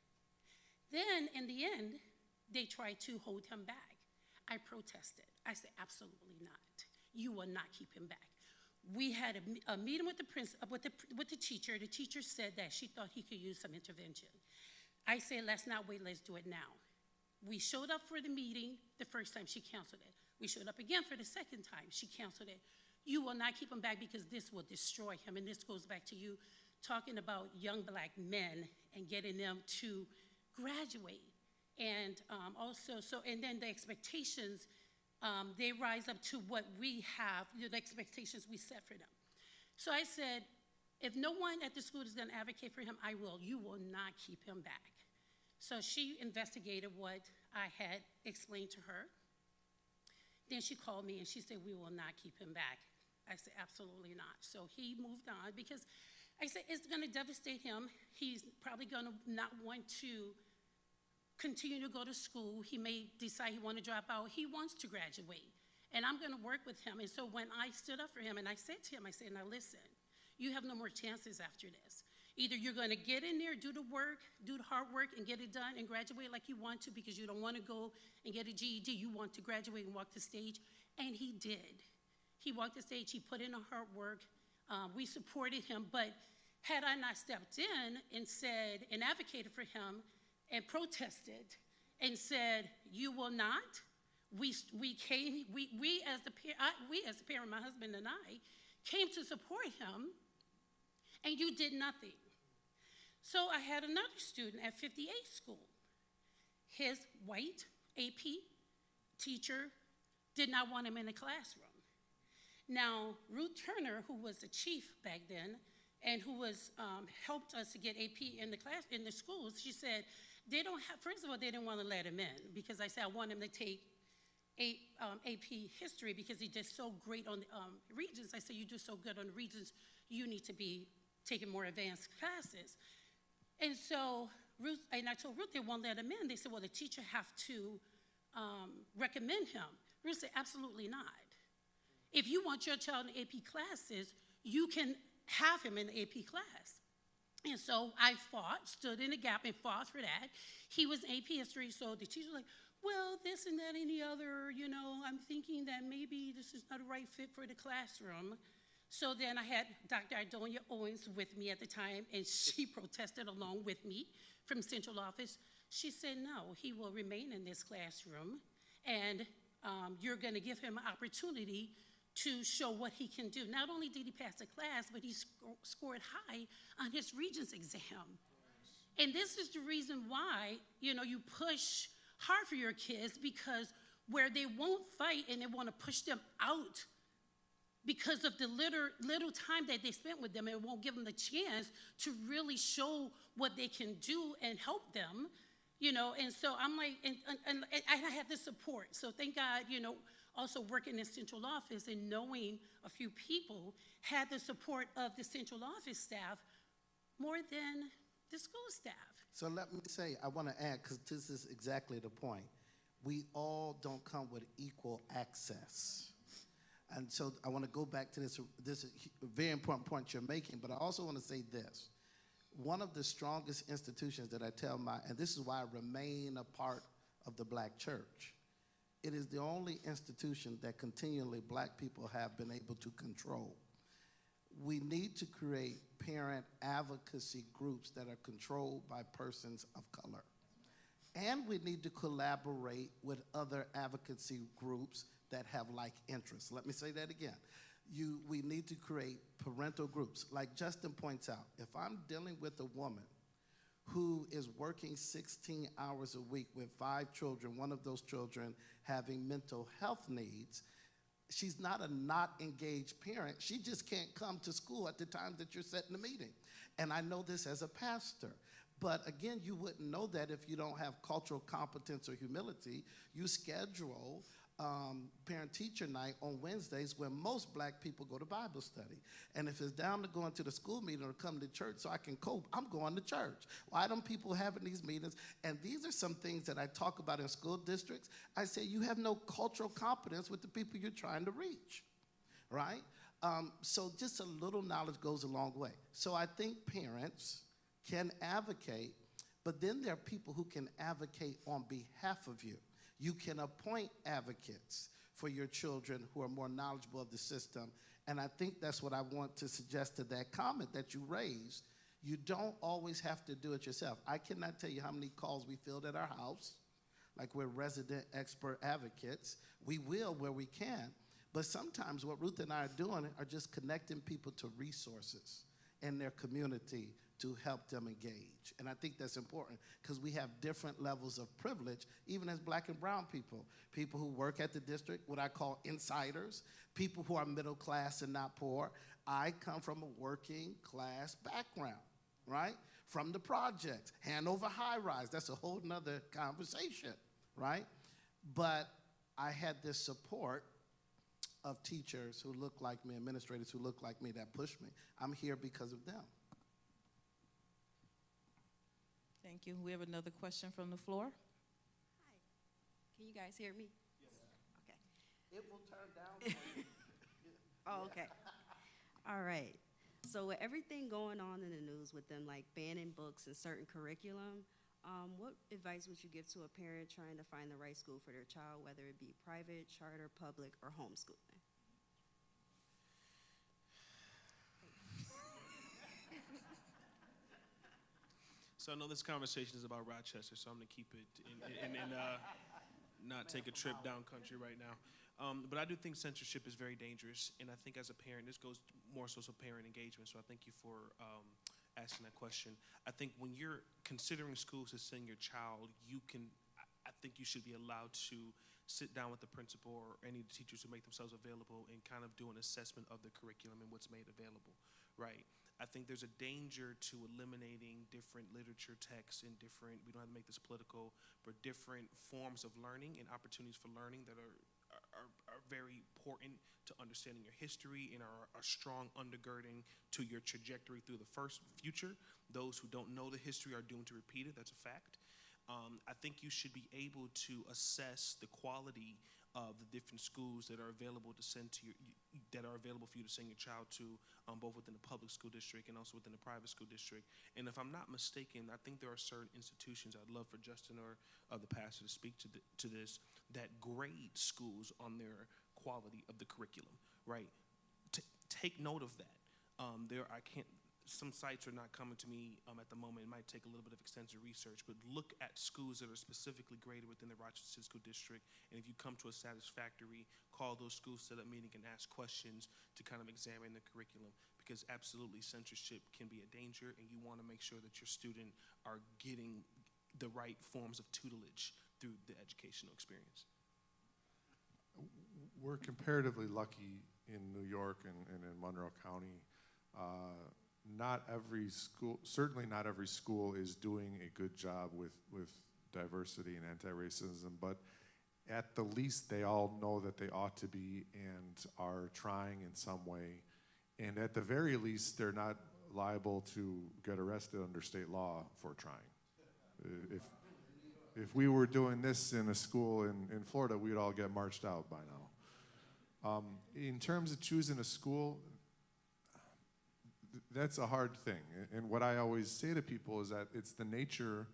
Speaker 7: Then, in the end, they tried to hold him back. I protested. I said, absolutely not. You will not keep him back. We had a meeting with the teacher. The teacher said that she thought he could use some intervention. I said, let's not wait, let's do it now. We showed up for the meeting the first time, she canceled it. We showed up again for the second time, she canceled it. You will not keep him back because this will destroy him. And this goes back to you talking about young black men and getting them to graduate. And and then the expectations, they rise up to what we have, the expectations we set for them. So I said, if no one at the school is going to advocate for him, I will. You will not keep him back. So she investigated what I had explained to her. Then she called me and she said, we will not keep him back. I said, absolutely not. So he moved on because I said, it's going to devastate him. He's probably going to not want to continue to go to school. He may decide he wants to drop out. He wants to graduate. And I'm going to work with him. And so when I stood up for him and I said to him, I said, now listen, you have no more chances after this. Either you're going to get in there, do the work, do the hard work, and get it done and graduate like you want to because you don't want to go and get a GED. You want to graduate and walk the stage. And he did. He walked the stage. He put in the hard work. We supported him. But had I not stepped in and said and advocated for him and protested and said, you will not, we as the parent, my husband and I, came to support him, and you did nothing. So I had another student at 58 school. His white AP teacher did not want him in the classroom. Now, Ruth Turner, who was the chief back then, and who was helped us to get AP in the schools, she said, first of all, they didn't want to let him in because I said I want him to take AP history because he did so great on the regions. I said, you do so good on the regions, you need to be taking more advanced classes. And so I told Ruth they won't let him in. They said, well, the teacher have to recommend him. Ruth said, absolutely not. If you want your child in AP classes, you can have him in the AP class. And so I stood in the gap and fought for that. He was AP history, so the teacher was like, well, this and that and the other, I'm thinking that maybe this is not a right fit for the classroom. So then I had Dr. Idonia Owens with me at the time, and she protested along with me from central office. She said, no, he will remain in this classroom, and you're going to give him an opportunity to show what he can do. Not only did he pass the class, but he scored high on his Regents exam. And this is the reason why, you push hard for your kids, because where they won't fight and they want to push them out because of the little time that they spent with them, and it won't give them the chance to really show what they can do and help them, and so I'm like, and I had the support. So thank God, also working in central office and knowing a few people had the support of the central office staff more than the school staff.
Speaker 3: So let me say, I want to add, because this is exactly the point. We all don't come with equal access. And so I want to go back to this. This is a very important point you're making, but I also want to say this. One of the strongest institutions that I tell and this is why I remain a part of the Black church, it is the only institution that continually Black people have been able to control. We need to create parent advocacy groups that are controlled by persons of color. And we need to collaborate with other advocacy groups that have like interests. Let me say that again. We need to create parental groups. Like Justin points out, if I'm dealing with a woman who is working 16 hours a week with 5 children, one of those children having mental health needs, she's not a not engaged parent. She just can't come to school at the time that you're setting the meeting. And I know this as a pastor. But again, you wouldn't know that if you don't have cultural competence or humility. You schedule parent-teacher night on Wednesdays when most Black people go to Bible study. And if it's down to going to the school meeting or come to church so I can cope, I'm going to church. Why don't people having these meetings? And these are some things that I talk about in school districts. I say you have no cultural competence with the people you're trying to reach, right? So just a little knowledge goes a long way. So I think parents can advocate, but then there are people who can advocate on behalf of you. You can appoint advocates for your children who are more knowledgeable of the system. And I think that's what I want to suggest to that comment that you raised. You don't always have to do it yourself. I cannot tell you how many calls we field at our house, like we're resident expert advocates. We will where we can. But sometimes what Ruth and I are doing are just connecting people to resources in their community to help them engage. And I think that's important because we have different levels of privilege, even as Black and brown people. People who work at the district, what I call insiders, people who are middle class and not poor. I come from a working class background, right? From the projects, Hanover High Rise, that's a whole nother conversation, right? But I had this support of teachers who look like me, administrators who look like me that pushed me. I'm here because of them.
Speaker 1: Thank you. We have another question from the floor.
Speaker 8: Hi. Can you guys hear me? Yes. Okay.
Speaker 3: It will turn down for you.
Speaker 8: Oh, okay. All right. So with everything going on in the news with them like banning books and certain curriculum, what advice would you give to a parent trying to find the right school for their child, whether it be private, charter, public, or homeschooling?
Speaker 4: So I know this conversation is about Rochester, so I'm going to keep it and not take a trip down country right now. But I do think censorship is very dangerous, and I think as a parent, this goes more so to parent engagement, so I thank you for asking that question. I think when you're considering schools to send your child, I think you should be allowed to sit down with the principal or any teachers who make themselves available and kind of do an assessment of the curriculum and what's made available, right? I think there's a danger to eliminating different literature texts and we don't have to make this political, but different forms of learning and opportunities for learning that are are very important to understanding your history and are a strong undergirding to your trajectory through the first future. Those who don't know the history are doomed to repeat it. That's a fact. I think you should be able to assess the quality of the different schools that are available to send to that are available for you to send your child to, both within the public school district and also within the private school district. And if I'm not mistaken, I think there are certain institutions, I'd love for Justin or the pastor to speak to this, that grade schools on their quality of the curriculum, right? Take note of that. Some sites are not coming to me at the moment. It might take a little bit of extensive research, but look at schools that are specifically graded within the Rochester School District. And if you come to a satisfactory, call those schools to that meeting and ask questions to kind of examine the curriculum, because absolutely censorship can be a danger, and you want to make sure that your student are getting the right forms of tutelage through the educational experience.
Speaker 2: We're comparatively lucky in New York and in Monroe County. Not every school, certainly not every school is doing a good job with diversity and anti-racism, but at the least they all know that they ought to be and are trying in some way. And at the very least, they're not liable to get arrested under state law for trying. If we were doing this in a school in Florida, we'd all get marched out by now. In terms of choosing a school, that's a hard thing. And what I always say to people is that it's the nature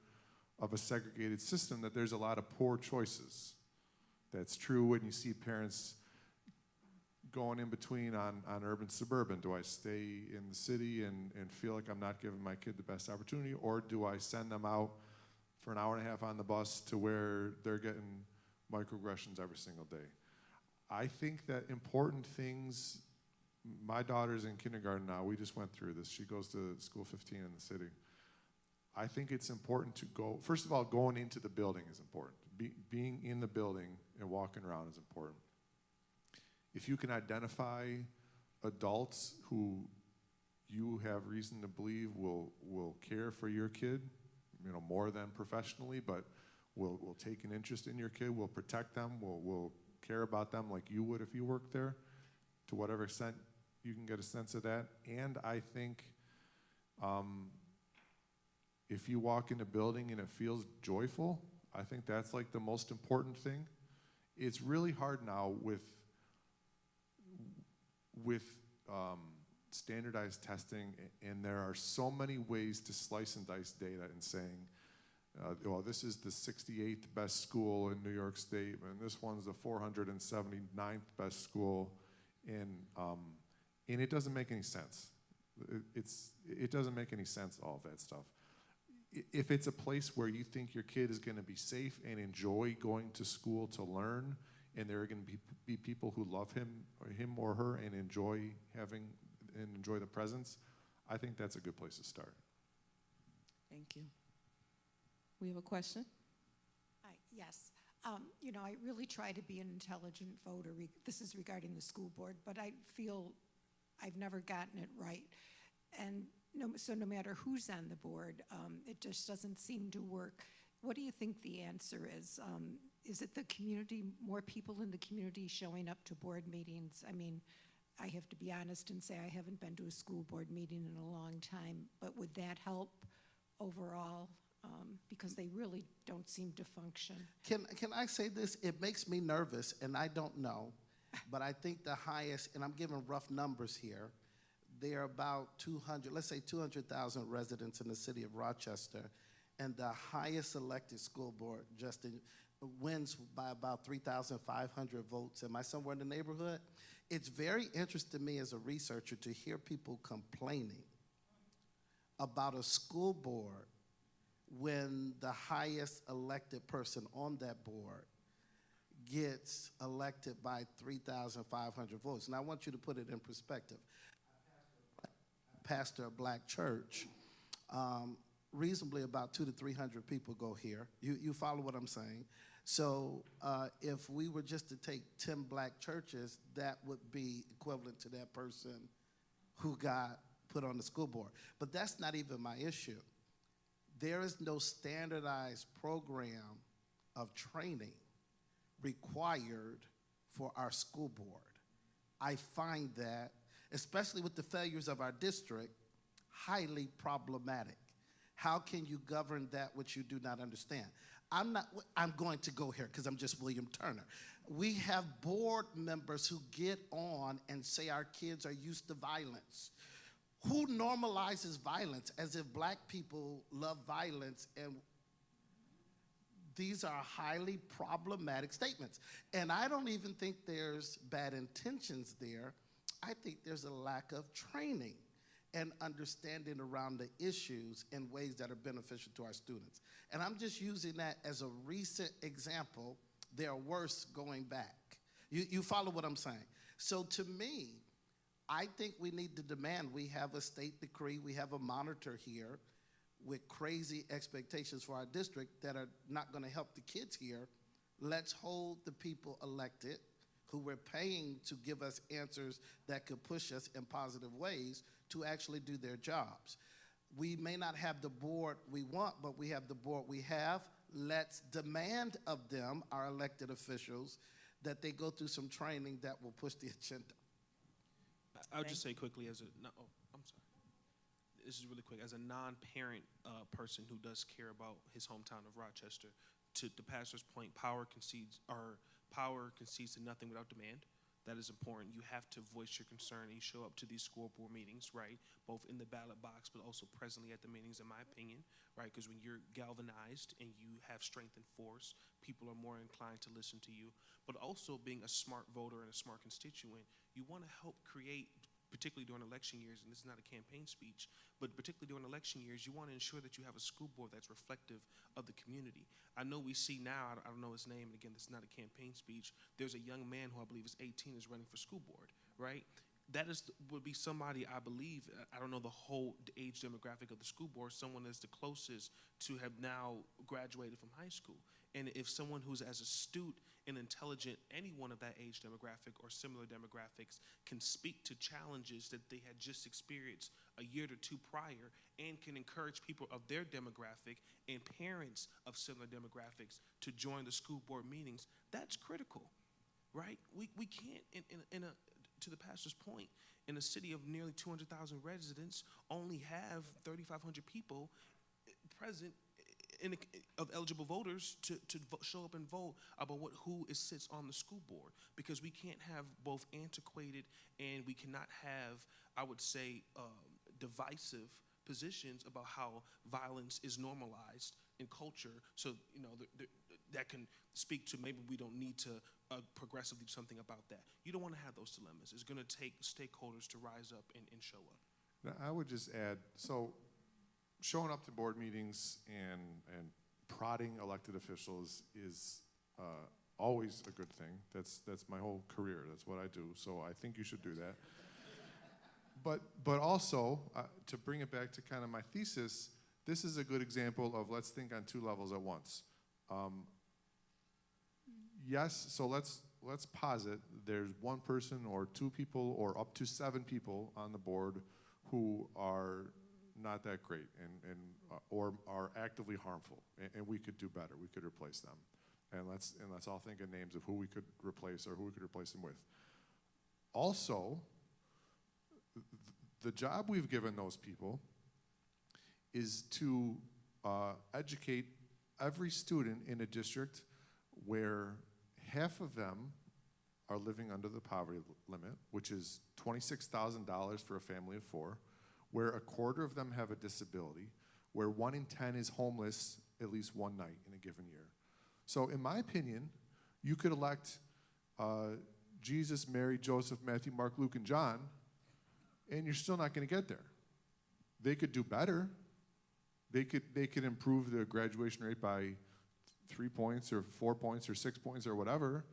Speaker 2: of a segregated system that there's a lot of poor choices. That's true when you see parents going in between on urban, suburban. Do I stay in the city and feel like I'm not giving my kid the best opportunity, or do I send them out for an hour and a half on the bus to where they're getting microaggressions every single day? I think that important things, my daughter's in kindergarten now. We just went through this. She goes to school 15 in the city. I think it's important to go, first of all, going into the building is important. Being in the building and walking around is important. If you can identify adults who you have reason to believe will care for your kid, more than professionally, but will take an interest in your kid, will protect them, will care about them like you would if you worked there, to whatever extent you can get a sense of that. And I think if you walk in a building and it feels joyful, I think that's like the most important thing. It's really hard now with standardized testing, and there are so many ways to slice and dice data and saying, well, this is the 68th best school in New York State, and this one's the 479th best school, and it doesn't make any sense. It doesn't make any sense, all of that stuff. If it's a place where you think your kid is going to be safe and enjoy going to school to learn, and there are going to be people who love him or her and enjoy the presence, I think that's a good place to start.
Speaker 1: Thank you. We have a question?
Speaker 9: Hi, yes. I really try to be an intelligent voter. This is regarding the school board, but I feel I've never gotten it right. And no matter who's on the board, it just doesn't seem to work. What do you think the answer is? Is it the community, more people in the community showing up to board meetings? I mean, I have to be honest and say I haven't been to a school board meeting in a long time, but would that help overall? Because they really don't seem to function.
Speaker 3: Can I say this? It makes me nervous, and I don't know, but I think the highest, and I'm giving rough numbers here, there are about 200, let's say 200,000 residents in the city of Rochester, and the highest elected school board, Justin, wins by about 3,500 votes. Am I somewhere in the neighborhood? It's very interesting to me as a researcher to hear people complaining about a school board when the highest elected person on that board gets elected by 3,500 votes. And I want you to put it in perspective. I pastor a black church. Reasonably about 200 to 300 people go here. You follow what I'm saying? So if we were just to take 10 black churches, that would be equivalent to that person who got put on the school board. But that's not even my issue. There is no standardized program of training required for our school board. I find that, especially with the failures of our district, highly problematic. How can you govern that which you do not understand? I'm going to go here because I'm just William Turner. We have board members who get on and say our kids are used to violence. Who normalizes violence as if black people love violence? And these are highly problematic statements. And I don't even think there's bad intentions there. I think there's a lack of training and understanding around the issues in ways that are beneficial to our students. And I'm just using that as a recent example. There are worse going back. You follow what I'm saying? So to me, I think we need to demand, we have a state decree, we have a monitor here with crazy expectations for our district that are not gonna help the kids here. Let's hold the people elected who we're paying to give us answers that could push us in positive ways to actually do their jobs. We may not have the board we want, but we have the board we have. Let's demand of them, our elected officials, that they go through some training that will push the agenda.
Speaker 4: I'll just say quickly as a, no, oh, I'm sorry. This is really quick. As a non-parent person who does care about his hometown of Rochester, to the pastor's point, power concedes to nothing without demand. That is important. You have to voice your concern and you show up to these school board meetings, right? Both in the ballot box, but also presently at the meetings, in my opinion, right? Because when you're galvanized and you have strength and force, people are more inclined to listen to you. But also being a smart voter and a smart constituent, you want to help create, particularly during election years, and this is not a campaign speech, but particularly during election years, you want to ensure that you have a school board that's reflective of the community. I know we see now, I don't know his name, and again, this is not a campaign speech, there's a young man who I believe is 18 is running for school board, right? That would be somebody, I believe, I don't know the whole age demographic of the school board, someone that's the closest to have now graduated from high school. And if someone who's as astute and intelligent, anyone of that age demographic or similar demographics can speak to challenges that they had just experienced a year or two prior and can encourage people of their demographic and parents of similar demographics to join the school board meetings, that's critical, right? We can't, to the pastor's point, in a city of nearly 200,000 residents, only have 3,500 people present of eligible voters to show up and vote about who sits on the school board, because we can't have both antiquated and we cannot have, I would say, divisive positions about how violence is normalized in culture. So, you know, that can speak to maybe we don't need to progressively do something about that. You don't want to have those dilemmas. It's going to take stakeholders to rise up and show up.
Speaker 2: Now, I would just add, so showing up to board meetings and prodding elected officials is always a good thing. That's my whole career. That's what I do. So I think you should do that. But also, to bring it back to kind of my thesis, this is a good example of let's think on two levels at once. Yes, so let's posit there's one person or two people or up to 7 people on the board who are not that great or are actively harmful, and we could do better. We could replace them, and let's all think of names of who we could replace or who we could replace them with. Also, the job we've given those people is to educate every student in a district where half of them are living under the poverty limit, which is $26,000 for a family of 4, where a quarter of them have a disability, where 1 in 10 is homeless at least one night in a given year. So in my opinion, you could elect Jesus, Mary, Joseph, Matthew, Mark, Luke, and John, and you're still not going to get there. They could do better. They could improve the graduation rate by 3 points or 4 points or 6 points or whatever.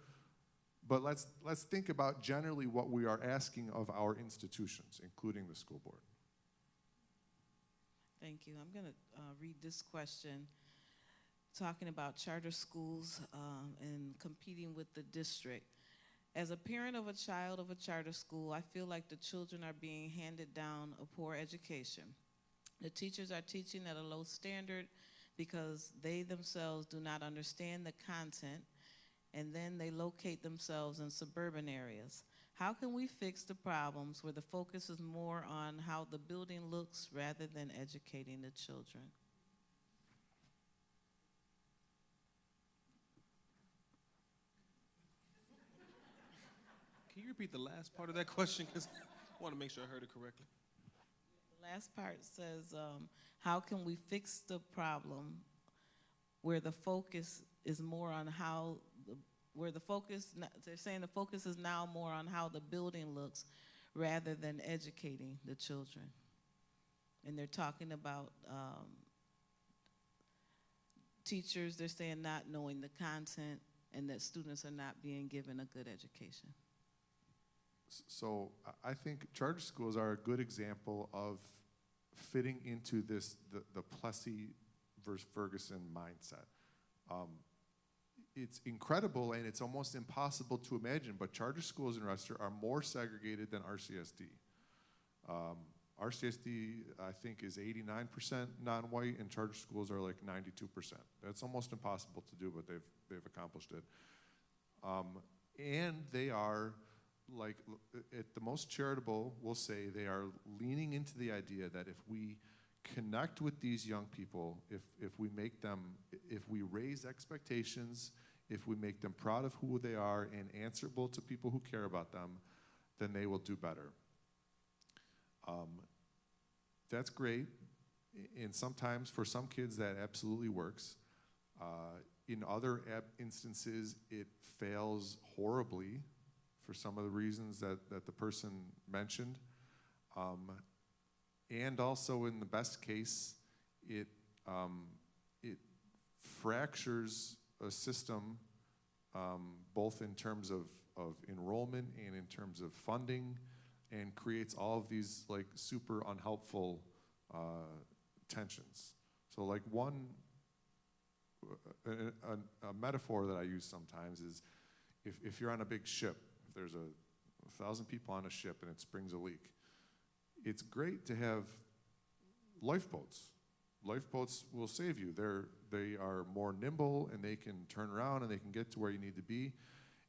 Speaker 2: But let's think about generally what we are asking of our institutions, including the school board.
Speaker 1: Thank you. I'm going to read this question, talking about charter schools and competing with the district. As a parent of a child of a charter school, I feel like the children are being handed down a poor education. The teachers are teaching at a low standard because they themselves do not understand the content, and then they locate themselves in suburban areas. How can we fix the problems where the focus is more on how the building looks rather than educating the children?
Speaker 4: Can you repeat the last part of that question? Because I want to make sure I heard it correctly.
Speaker 1: The last part says, how can we fix the problem where the focus is more on how, they're saying the focus is now more on how the building looks rather than educating the children. And they're talking about teachers, they're saying not knowing the content and that students are not being given a good education.
Speaker 2: So I think charter schools are a good example of fitting into this, the Plessy versus Ferguson mindset. It's incredible and it's almost impossible to imagine, but charter schools in Rochester are more segregated than RCSD. RCSD, I think, is 89% non-white, and charter schools are like 92%. That's almost impossible to do, but they've accomplished it. And they are, like, at the most charitable, we'll say they are leaning into the idea that if we connect with these young people, if we make them, if we raise expectations, if we make them proud of who they are and answerable to people who care about them, then they will do better. That's great, and sometimes for some kids that absolutely works. In other instances, it fails horribly for some of the reasons that the person mentioned. And also in the best case, it fractures a system both in terms of enrollment and in terms of funding, and creates all of these like super unhelpful tensions. So like a metaphor that I use sometimes is if you're on a big ship, if there's 1,000 people on a ship and it springs a leak, it's great to have lifeboats. Lifeboats will save you. They are more nimble and they can turn around and they can get to where you need to be.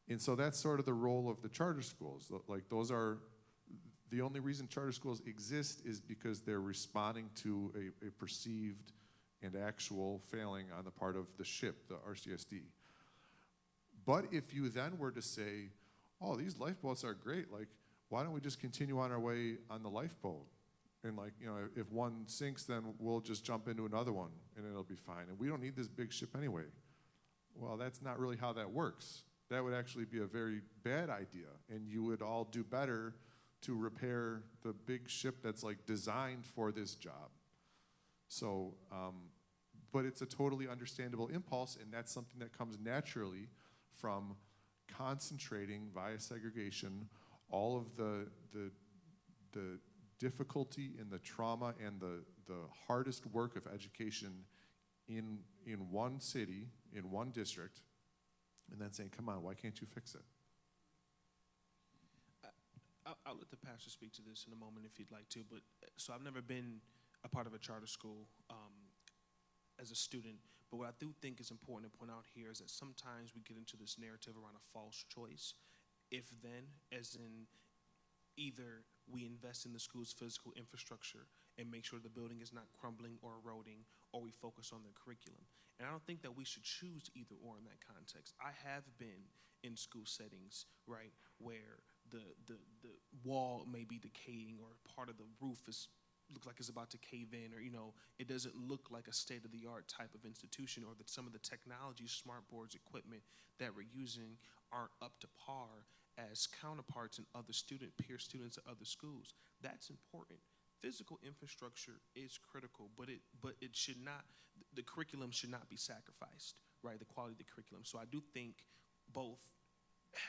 Speaker 2: And so that's sort of the role of the charter schools. Like those are, the only reason charter schools exist is because they're responding to a perceived and actual failing on the part of the ship, the RCSD. But if you then were to say, oh, these lifeboats are great, like, why don't we just continue on our way on the lifeboat? And like, you know, if one sinks, then we'll just jump into another one and it'll be fine. And we don't need this big ship anyway. Well, that's not really how that works. That would actually be a very bad idea. And you would all do better to repair the big ship that's like designed for this job. So, but it's a totally understandable impulse, and that's something that comes naturally from concentrating via segregation all of the difficulty and the trauma and the hardest work of education in one city, in one district, and then saying, come on, why can't you fix it?
Speaker 4: I'll let the pastor speak to this in a moment if you'd like to, but so I've never been a part of a charter school as a student, but what I do think is important to point out here is that sometimes we get into this narrative around a false choice, if then, as in either we invest in the school's physical infrastructure and make sure the building is not crumbling or eroding, or we focus on the curriculum. And I don't think that we should choose either or in that context. I have been in school settings, right, where the wall may be decaying or part of the roof looks like it's about to cave in, or, you know, it doesn't look like a state-of-the-art type of institution, or that some of the technology, smart boards, equipment that we're using aren't up to par as counterparts in other peer students at other schools. That's important. Physical infrastructure is critical, but it should not, the curriculum should not be sacrificed, right? The quality of the curriculum. So I do think both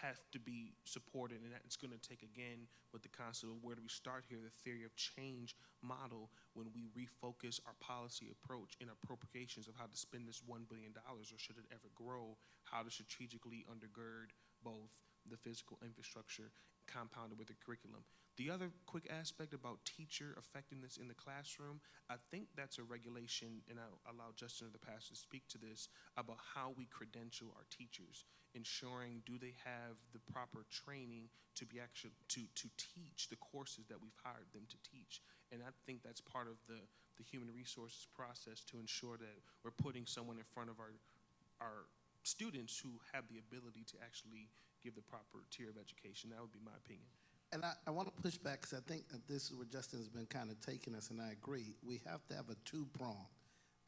Speaker 4: have to be supported, and that's going to take, again, with the concept of where do we start here, the theory of change model, when we refocus our policy approach in appropriations of how to spend this $1 billion, or should it ever grow, how to strategically undergird both the physical infrastructure compounded with the curriculum. The other quick aspect about teacher effectiveness in the classroom, I think that's a regulation, and I'll allow Justin or the pastor to speak to this, about how we credential our teachers, ensuring do they have the proper training to be actually to teach the courses that we've hired them to teach. And I think that's part of the human resources process to ensure that we're putting someone in front of our students who have the ability to actually give the proper tier of education. That would be my opinion.
Speaker 3: And I want to push back because I think that this is where Justin has been kind of taking us, and I agree. We have to have a two-prong.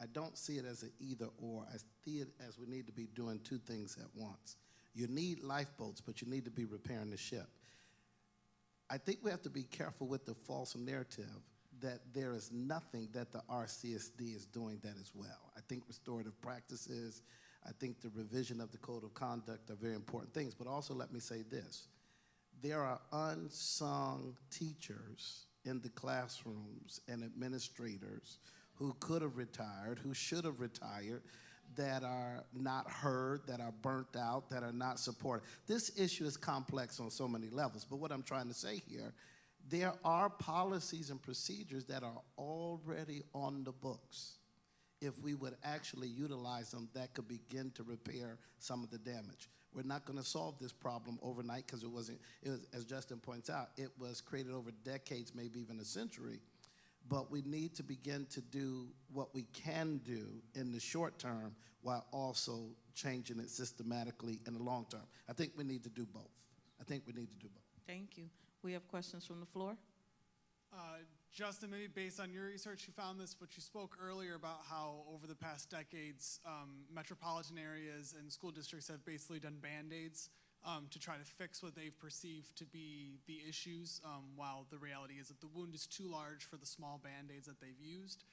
Speaker 3: I don't see it as an either-or. I see it as we need to be doing two things at once. You need lifeboats, but you need to be repairing the ship. I think we have to be careful with the false narrative that there is nothing that the RCSD is doing that as well. I think restorative practices, I think the revision of the code of conduct are very important things, but also let me say this. There are unsung teachers in the classrooms and administrators who could have retired, who should have retired, that are not heard, that are burnt out, that are not supported. This issue is complex on so many levels, but what I'm trying to say here, there are policies and procedures that are already on the books. If we would actually utilize them, that could begin to repair some of the damage. We're not going to solve this problem overnight because it was, as Justin points out, it was created over decades, maybe even a century. But we need to begin to do what we can do in the short term while also changing it systematically in the long term. I think we need to do both. I think we need to do both.
Speaker 1: Thank you. We have questions from the floor.
Speaker 10: Justin, maybe based on your research you found this, but you spoke earlier about how over the past decades, metropolitan areas and school districts have basically done Band-Aids to try to fix what they've perceived to be the issues, while the reality is that the wound is too large for the small Band-Aids that they've used.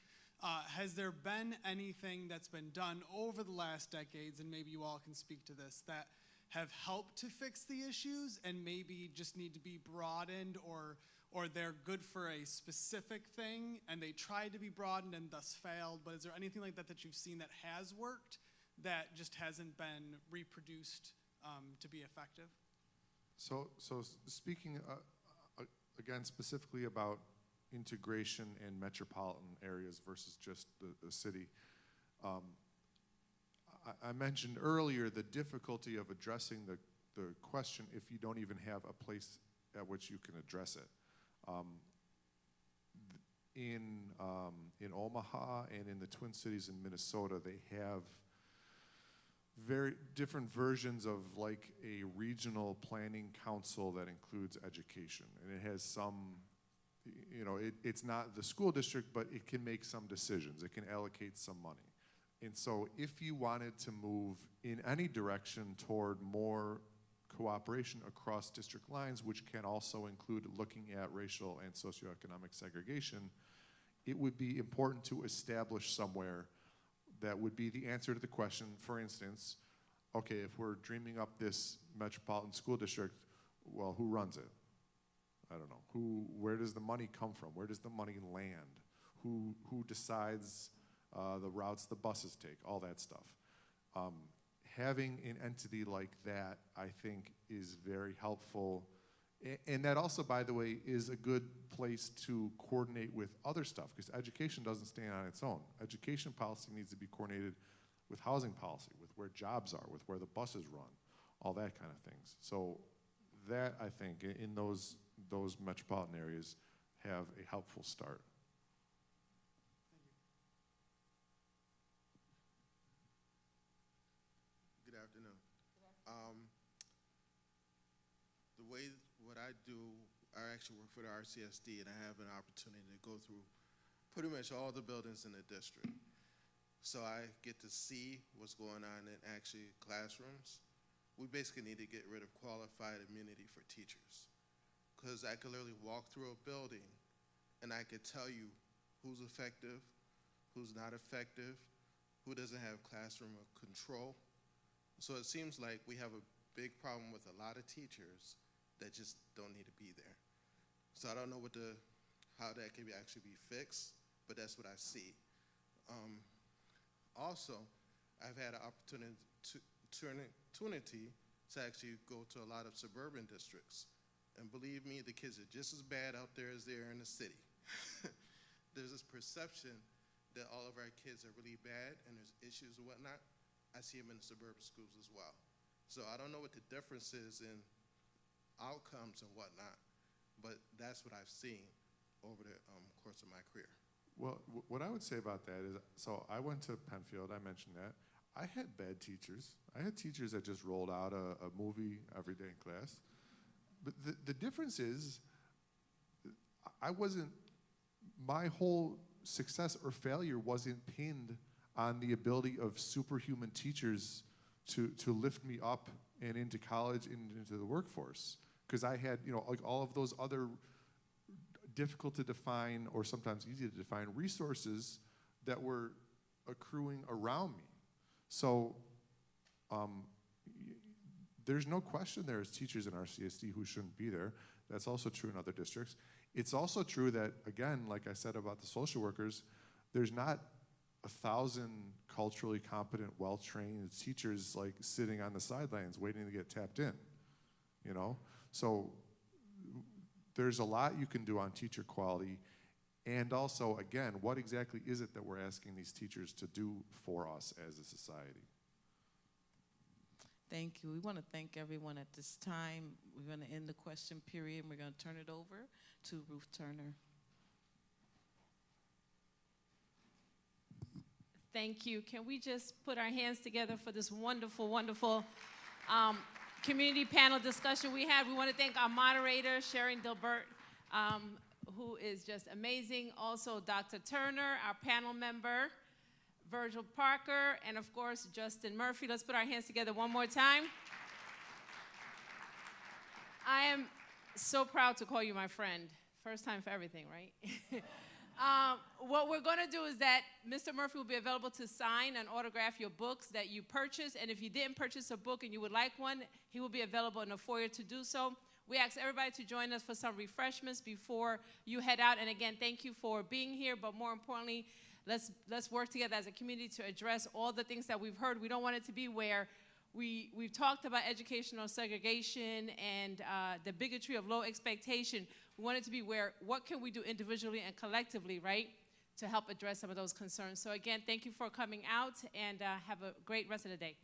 Speaker 10: Has there been anything that's been done over the last decades, and maybe you all can speak to this, that have helped to fix the issues and maybe just need to be broadened, or they're good for a specific thing and they tried to be broadened and thus failed? But is there anything like that that you've seen that has worked that just hasn't been reproduced to be effective?
Speaker 2: So speaking again specifically about integration in metropolitan areas versus just the city, I mentioned earlier the difficulty of addressing the question if you don't even have a place at which you can address it. In Omaha and in the Twin Cities in Minnesota, they have very different versions of like a regional planning council that includes education. And it has some, you know, it's not the school district, but it can make some decisions. It can allocate some money. And so if you wanted to move in any direction toward more cooperation across district lines, which can also include looking at racial and socioeconomic segregation, it would be important to establish somewhere that would be the answer to the question. For instance, okay, if we're dreaming up this metropolitan school district, well, who runs it? I don't know. Where does the money come from? Where does the money land? Who decides the routes the buses take? All that stuff. Having an entity like that, I think, is very helpful. And that also, by the way, is a good place to coordinate with other stuff, because education doesn't stand on its own. Education policy needs to be coordinated with housing policy, with where jobs are, with where the buses run, all that kind of things. So that, I think, in those metropolitan areas have a helpful start.
Speaker 11: Good afternoon. The way what I do, I actually work for the RCSD, and I have an opportunity to go through pretty much all the buildings in the district. So I get to see what's going on in actually classrooms. We basically need to get rid of qualified immunity for teachers, because I could literally walk through a building and I could tell you who's effective, who's not effective, who doesn't have classroom control. So it seems like we have a big problem with a lot of teachers that just don't need to be there. So I don't know how that can actually be fixed, but that's what I see. Also, I've had an opportunity to actually go to a lot of suburban districts, And believe me, the kids are just as bad out there as they are in the city. There's this perception that all of our kids are really bad and there's issues and whatnot. I see them in the suburban schools as well. So I don't know what the difference is in outcomes and whatnot, but that's what I've seen over the course of my career.
Speaker 2: Well, what I would say about that is, so I went to Penfield, I mentioned that. I had bad teachers. I had teachers that just rolled out a movie every day in class. But the difference is, my whole success or failure wasn't pinned on the ability of superhuman teachers to lift me up and into college and into the workforce. Because I had, like all of those other difficult to define or sometimes easy to define resources that were accruing around me. So there's no question there's teachers in our CSD who shouldn't be there. That's also true in other districts. It's also true that, again, like I said about the social workers, there's not 1,000 culturally competent, well-trained teachers like sitting on the sidelines waiting to get tapped in, So there's a lot you can do on teacher quality. And also, again, what exactly is it that we're asking these teachers to do for us as a society?
Speaker 1: Thank you. We want to thank everyone at this time. We're going to end the question period, and we're going to turn it over to Ruth Turner.
Speaker 12: Thank you. Can we just put our hands together for this wonderful, wonderful community panel discussion we had? We want to thank our moderator, Sharon Dilbert, who is just amazing. Also, Dr. Turner, our panel member, Virgil Parker, and of course, Justin Murphy. Let's put our hands together one more time. I am so proud to call you my friend. First time for everything, right? What we're going to do is that Mr. Murphy will be available to sign and autograph your books that you purchased. And if you didn't purchase a book and you would like one, he will be available in the foyer to do so. We ask everybody to join us for some refreshments before you head out. And again, thank you for being here. But more importantly, let's work together as a community to address all the things that we've heard. We don't want it to be where we've talked about educational segregation and the bigotry of low expectation. We want it to be where, what can we do individually and collectively, right, to help address some of those concerns. So again, thank you for coming out, and have a great rest of the day.